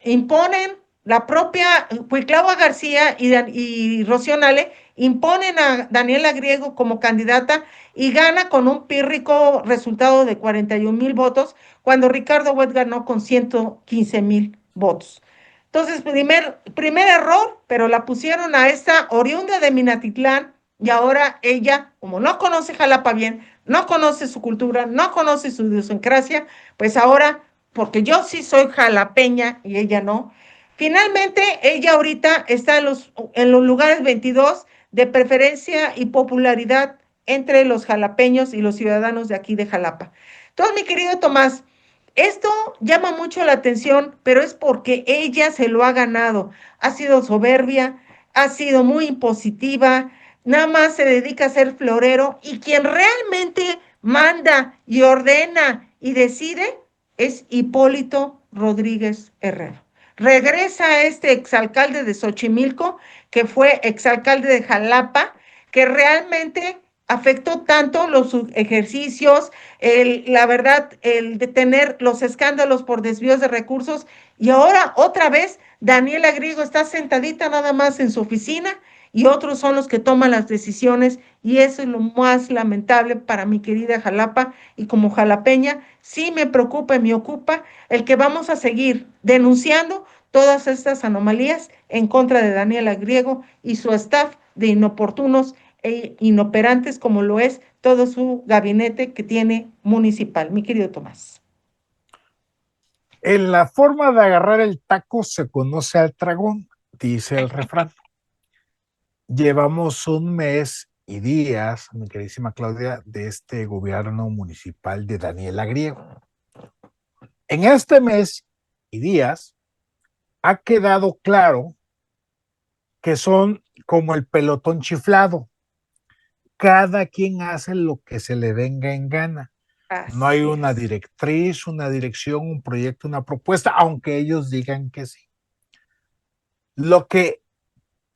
imponen la propia Cuitlagua García y Rocío Nale imponen a Daniela Griego como candidata y gana con un pírrico resultado de 41,000 votos, cuando Ricardo Huet ganó con 115,000 votos. Entonces, primer error, pero la pusieron a esta oriunda de Minatitlán, y ahora ella, como no conoce Jalapa bien, no conoce su cultura, no conoce su idiosincrasia, pues ahora, porque yo sí soy jalapeña y ella no, finalmente ella ahorita está en los lugares 22 de preferencia y popularidad entre los jalapeños y los ciudadanos de aquí de Jalapa. Entonces, mi querido Tomás, esto llama mucho la atención, pero es porque ella se lo ha ganado. Ha sido soberbia, ha sido muy impositiva, nada más se dedica a ser florero, y quien realmente manda y ordena y decide es Hipólito Rodríguez Herrero. Regresa este exalcalde de Xochimilco, que fue exalcalde de Jalapa, que realmente afectó tanto los ejercicios, la verdad, el de tener los escándalos por desvíos de recursos, y ahora otra vez Daniela Griego está sentadita nada más en su oficina y otros son los que toman las decisiones, y eso es lo más lamentable para mi querida Jalapa, y como jalapeña sí me preocupa y me ocupa el que vamos a seguir denunciando todas estas anomalías en contra de Daniela Griego y su staff de inoportunos e inoperantes, como lo es todo su gabinete que tiene municipal. Mi querido Tomás. En la forma de agarrar el taco se conoce al dragón, dice el refrán. Llevamos un mes y días, mi queridísima Claudia, de este gobierno municipal de Daniela Griego. En este mes y días ha quedado claro que son como el pelotón chiflado. Cada quien hace lo que se le venga en gana. No hay Así una es. directriz, una dirección, un proyecto, una propuesta, aunque ellos digan que sí. Lo que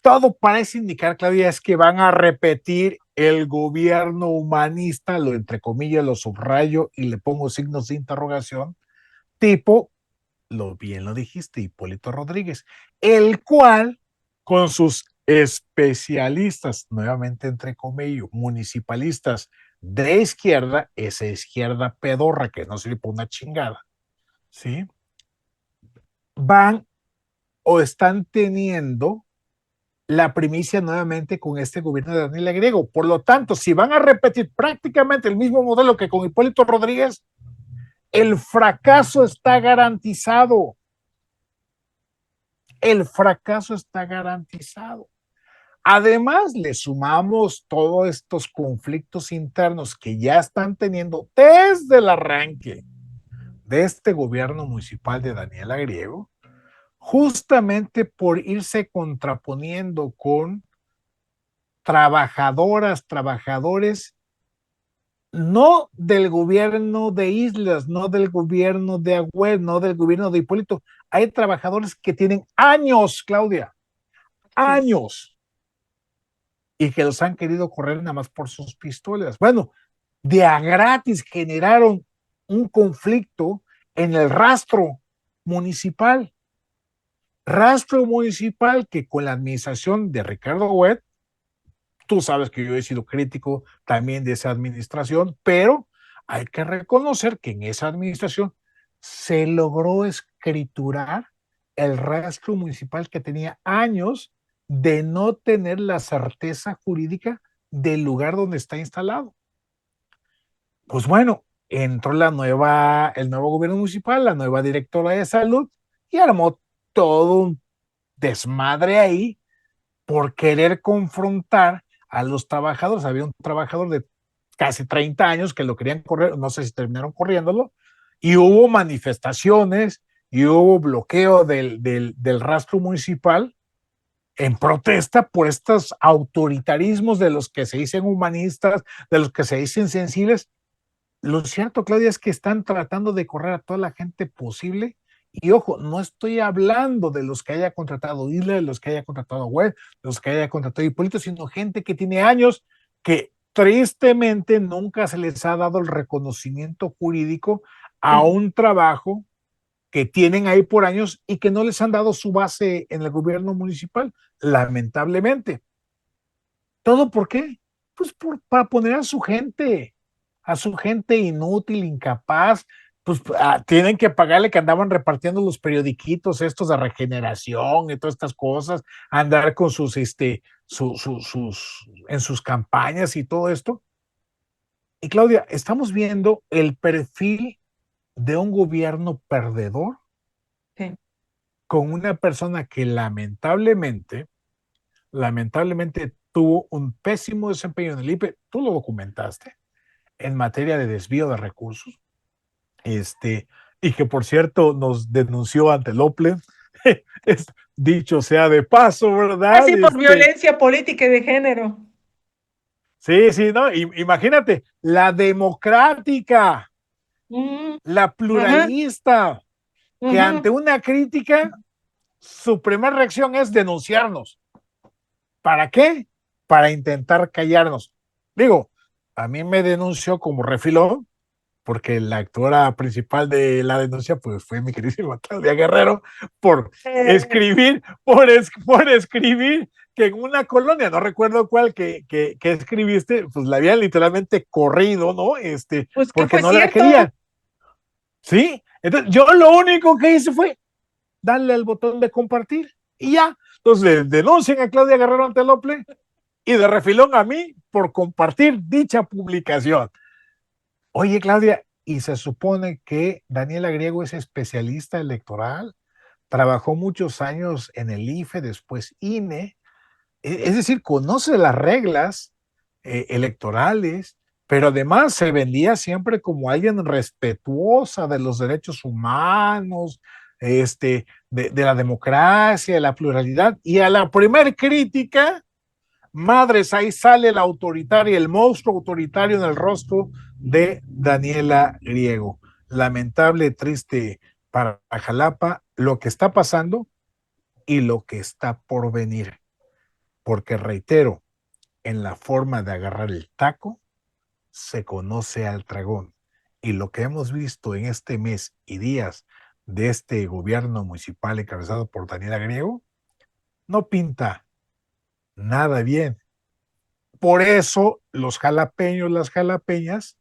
todo parece indicar, Claudia, es que van a repetir el gobierno humanista, lo entre comillas, lo subrayo y le pongo signos de interrogación, tipo, bien lo dijiste, Hipólito Rodríguez, el cual, con sus especialistas, nuevamente entre comillas, municipalistas de izquierda, esa izquierda pedorra que no sirve para una chingada, ¿sí? Van o están teniendo la primicia nuevamente con este gobierno de Daniela Griego. Por lo tanto, si van a repetir prácticamente el mismo modelo que con Hipólito Rodríguez, el fracaso está garantizado. El fracaso está garantizado. Además, le sumamos todos estos conflictos internos que ya están teniendo desde el arranque de este gobierno municipal de Daniela Griego, justamente por irse contraponiendo con trabajadoras, trabajadores, no del gobierno de Islas, no del gobierno de Agüed, no del gobierno de Hipólito. Hay trabajadores que tienen años, Claudia, Así es. años, y que los han querido correr nada más por sus pistolas. Bueno, de a gratis generaron un conflicto en el rastro municipal que con la administración de Ricardo Huet, tú sabes que yo he sido crítico también de esa administración, pero hay que reconocer que en esa administración se logró escriturar el rastro municipal que tenía años de no tener la certeza jurídica del lugar donde está instalado. Pues bueno, entró el nuevo gobierno municipal, la nueva directora de salud, y armó todo un desmadre ahí por querer confrontar a los trabajadores. Había un trabajador de casi 30 años que lo querían correr, no sé si terminaron corriéndolo, y hubo manifestaciones y hubo bloqueo del rastro municipal en protesta por estos autoritarismos de los que se dicen humanistas, de los que se dicen sensibles. Lo cierto, Claudia, es que están tratando de correr a toda la gente posible. Y ojo, no estoy hablando de los que haya contratado Isla, de los que haya contratado Web, de los que haya contratado Hipólito, sino gente que tiene años que tristemente nunca se les ha dado el reconocimiento jurídico a Sí. un trabajo que tienen ahí por años y que no les han dado su base en el gobierno municipal, lamentablemente. ¿Todo por qué? Pues para poner a su gente inútil, incapaz, pues tienen que pagarle que andaban repartiendo los periodiquitos estos de regeneración y todas estas cosas, andar con sus, en sus campañas y todo esto. Y Claudia, estamos viendo el perfil de un gobierno perdedor Sí. con una persona que lamentablemente tuvo un pésimo desempeño en el IPE, tú lo documentaste, en materia de desvío de recursos, este, y que por cierto nos denunció ante el OPLE, es, dicho sea de paso, ¿verdad? Así por violencia política y de género. Sí, sí, ¿no? Imagínate, la democrática, Mm, la ajá, pluralista, que ante ujú. una crítica, su primera reacción es denunciarnos. ¿Para qué? Para intentar callarnos. Digo, a mí me denunció como refilón, porque la actora principal de la denuncia pues fue mi queridísima Claudia Guerrero por Eh, escribir, por escribir que en una colonia, no recuerdo cuál que escribiste, pues la habían literalmente corrido, ¿no? pues que Porque fue no la cierto. querían, ¿sí? Entonces yo lo único que hice fue darle al botón de compartir y ya. Entonces le denuncian a Claudia Guerrero ante el OPLE y de refilón a mí por compartir dicha publicación. Oye, Claudia, y se supone que Daniela Griego es especialista electoral, trabajó muchos años en el IFE, después INE, es decir, conoce las reglas electorales, pero además se vendía siempre como alguien respetuosa de los derechos humanos, de la democracia, de la pluralidad, y a la primer crítica, madres, ahí sale la autoritaria, el monstruo autoritario en el rostro de Daniela Griego. Lamentable, triste para Jalapa lo que está pasando y lo que está por venir. Porque reitero, en la forma de agarrar el taco se conoce al dragón. Y lo que hemos visto en este mes y días de este gobierno municipal encabezado por Daniela Griego no pinta nada bien. Por eso los jalapeños, las jalapeñas,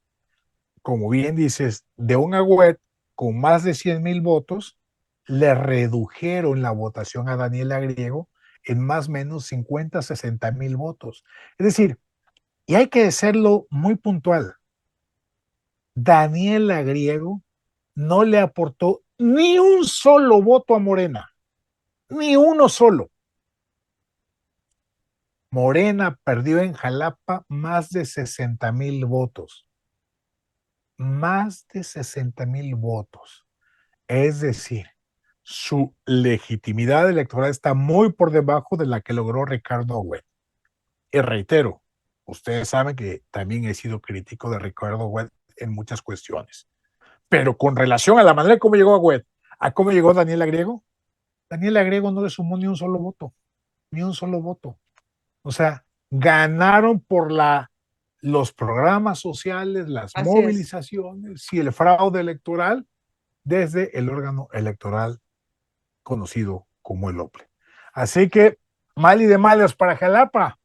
como bien dices, de un agüet con más de 100,000 votos, le redujeron la votación a Daniela Griego en más o menos 50, 60,000 votos. Es decir, y hay que decirlo muy puntual, Daniela Griego no le aportó ni un solo voto a Morena, ni uno solo. Morena perdió en Jalapa más de 60,000 votos. Más de 60,000 votos. Es decir, su legitimidad electoral está muy por debajo de la que logró Ricardo Agüed. Y reitero, ustedes saben que también he sido crítico de Ricardo Agüed en muchas cuestiones. Pero con relación a la manera como llegó Agüed, a cómo llegó Daniela Griego, Daniela Griego no le sumó ni un solo voto, ni un solo voto. O sea, ganaron por los programas sociales, las Así es. movilizaciones y el fraude electoral desde el órgano electoral conocido como el OPLE. Así que mal y de malas para Jalapa,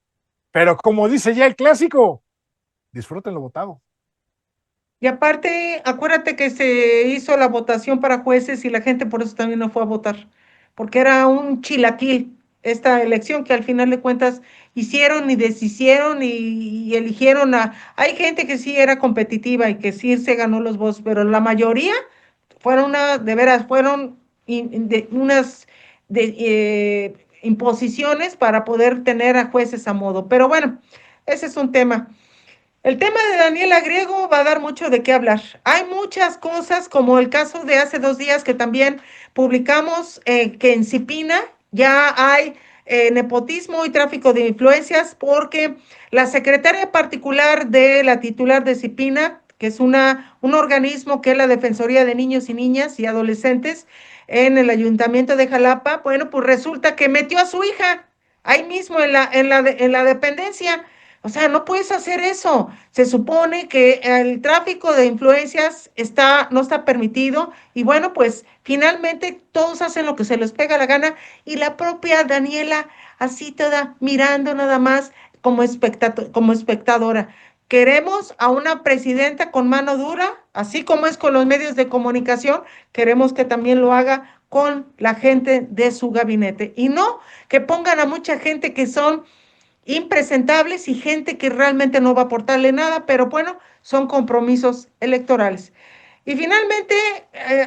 pero como dice ya el clásico, disfruten lo votado. Y aparte, acuérdate que se hizo la votación para jueces y la gente por eso también no fue a votar, porque era un chilaquil esta elección que al final de cuentas hicieron y deshicieron y eligieron a... Hay gente que sí era competitiva y que sí se ganó los votos, pero la mayoría fueron una, de veras, fueron unas imposiciones para poder tener a jueces a modo. Pero bueno, ese es un tema. El tema de Daniela Griego va a dar mucho de qué hablar. Hay muchas cosas, como el caso de hace 2 días que también publicamos, que en Cipina ya hay nepotismo y tráfico de influencias, porque la secretaria particular de la titular de Cipina, que es un organismo que es la Defensoría de Niños y Niñas y Adolescentes en el Ayuntamiento de Jalapa, bueno, pues resulta que metió a su hija ahí mismo en la dependencia. O sea, no puedes hacer eso. Se supone que el tráfico de influencias no está permitido y bueno, pues finalmente todos hacen lo que se les pega la gana y la propia Daniela así toda mirando nada más como espectadora. Queremos a una presidenta con mano dura, así como es con los medios de comunicación, queremos que también lo haga con la gente de su gabinete y no que pongan a mucha gente que son impresentables y gente que realmente no va a aportarle nada, pero bueno, son compromisos electorales. Y finalmente,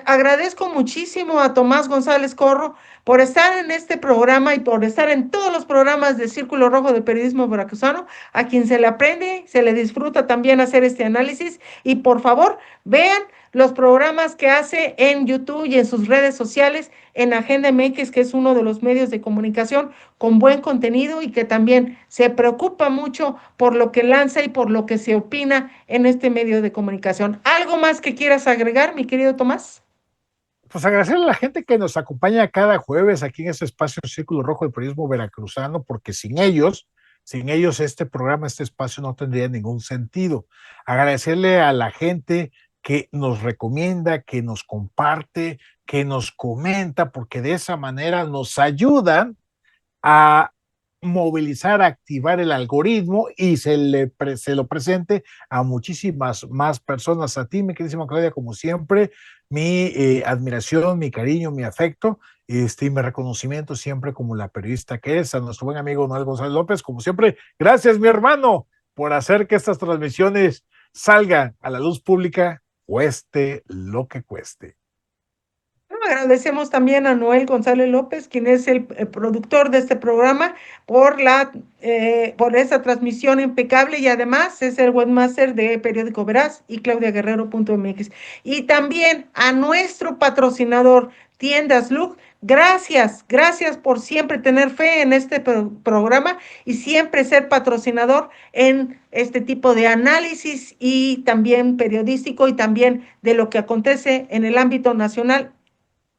agradezco muchísimo a Tomás González Corro por estar en este programa y por estar en todos los programas de Círculo Rojo de Periodismo Veracruzano, a quien se le aprende, se le disfruta también hacer este análisis. Y por favor, vean los programas que hace en YouTube y en sus redes sociales, en Agenda MX, que es uno de los medios de comunicación con buen contenido y que también se preocupa mucho por lo que lanza y por lo que se opina en este medio de comunicación. ¿Algo más que quieras agregar, mi querido Tomás? Pues agradecerle a la gente que nos acompaña cada jueves aquí en este espacio Círculo Rojo del Periodismo Veracruzano, porque sin ellos este programa, este espacio no tendría ningún sentido. Agradecerle a la gente que nos recomienda, que nos comparte, que nos comenta, porque de esa manera nos ayudan a movilizar, a activar el algoritmo y se lo presente a muchísimas más personas. A ti, mi queridísima Claudia, como siempre, mi admiración, mi cariño, mi afecto y mi reconocimiento siempre como la periodista que es. A nuestro buen amigo Noel González López, como siempre, gracias, mi hermano, por hacer que estas transmisiones salgan a la luz pública, cueste lo que cueste. Agradecemos también a Noel González López, quien es el productor de este programa, por esa transmisión impecable y además es el webmaster de Periódico Veraz y claudiaguerrero.mx. Y también a nuestro patrocinador, Tiendas Look, gracias por siempre tener fe en este programa y siempre ser patrocinador en este tipo de análisis y también periodístico y también de lo que acontece en el ámbito nacional,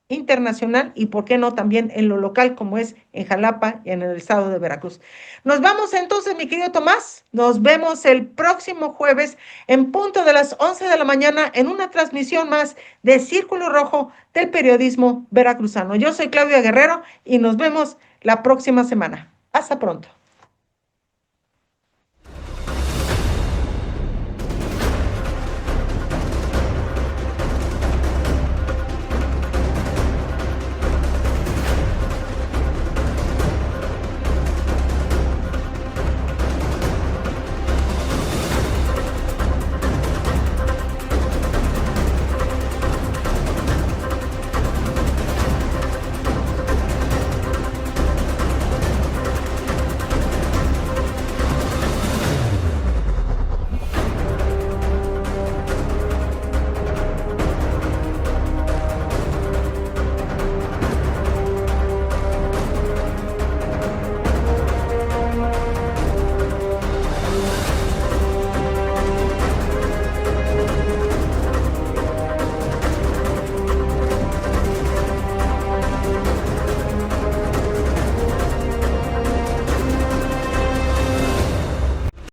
internacional y, por qué no, también en lo local, como es en Jalapa y en el estado de Veracruz. Nos vamos entonces, mi querido Tomás. Nos vemos el próximo jueves en punto de las 11 de la mañana en una transmisión más de Círculo Rojo del periodismo veracruzano. Yo soy Claudia Guerrero y nos vemos la próxima semana. Hasta pronto.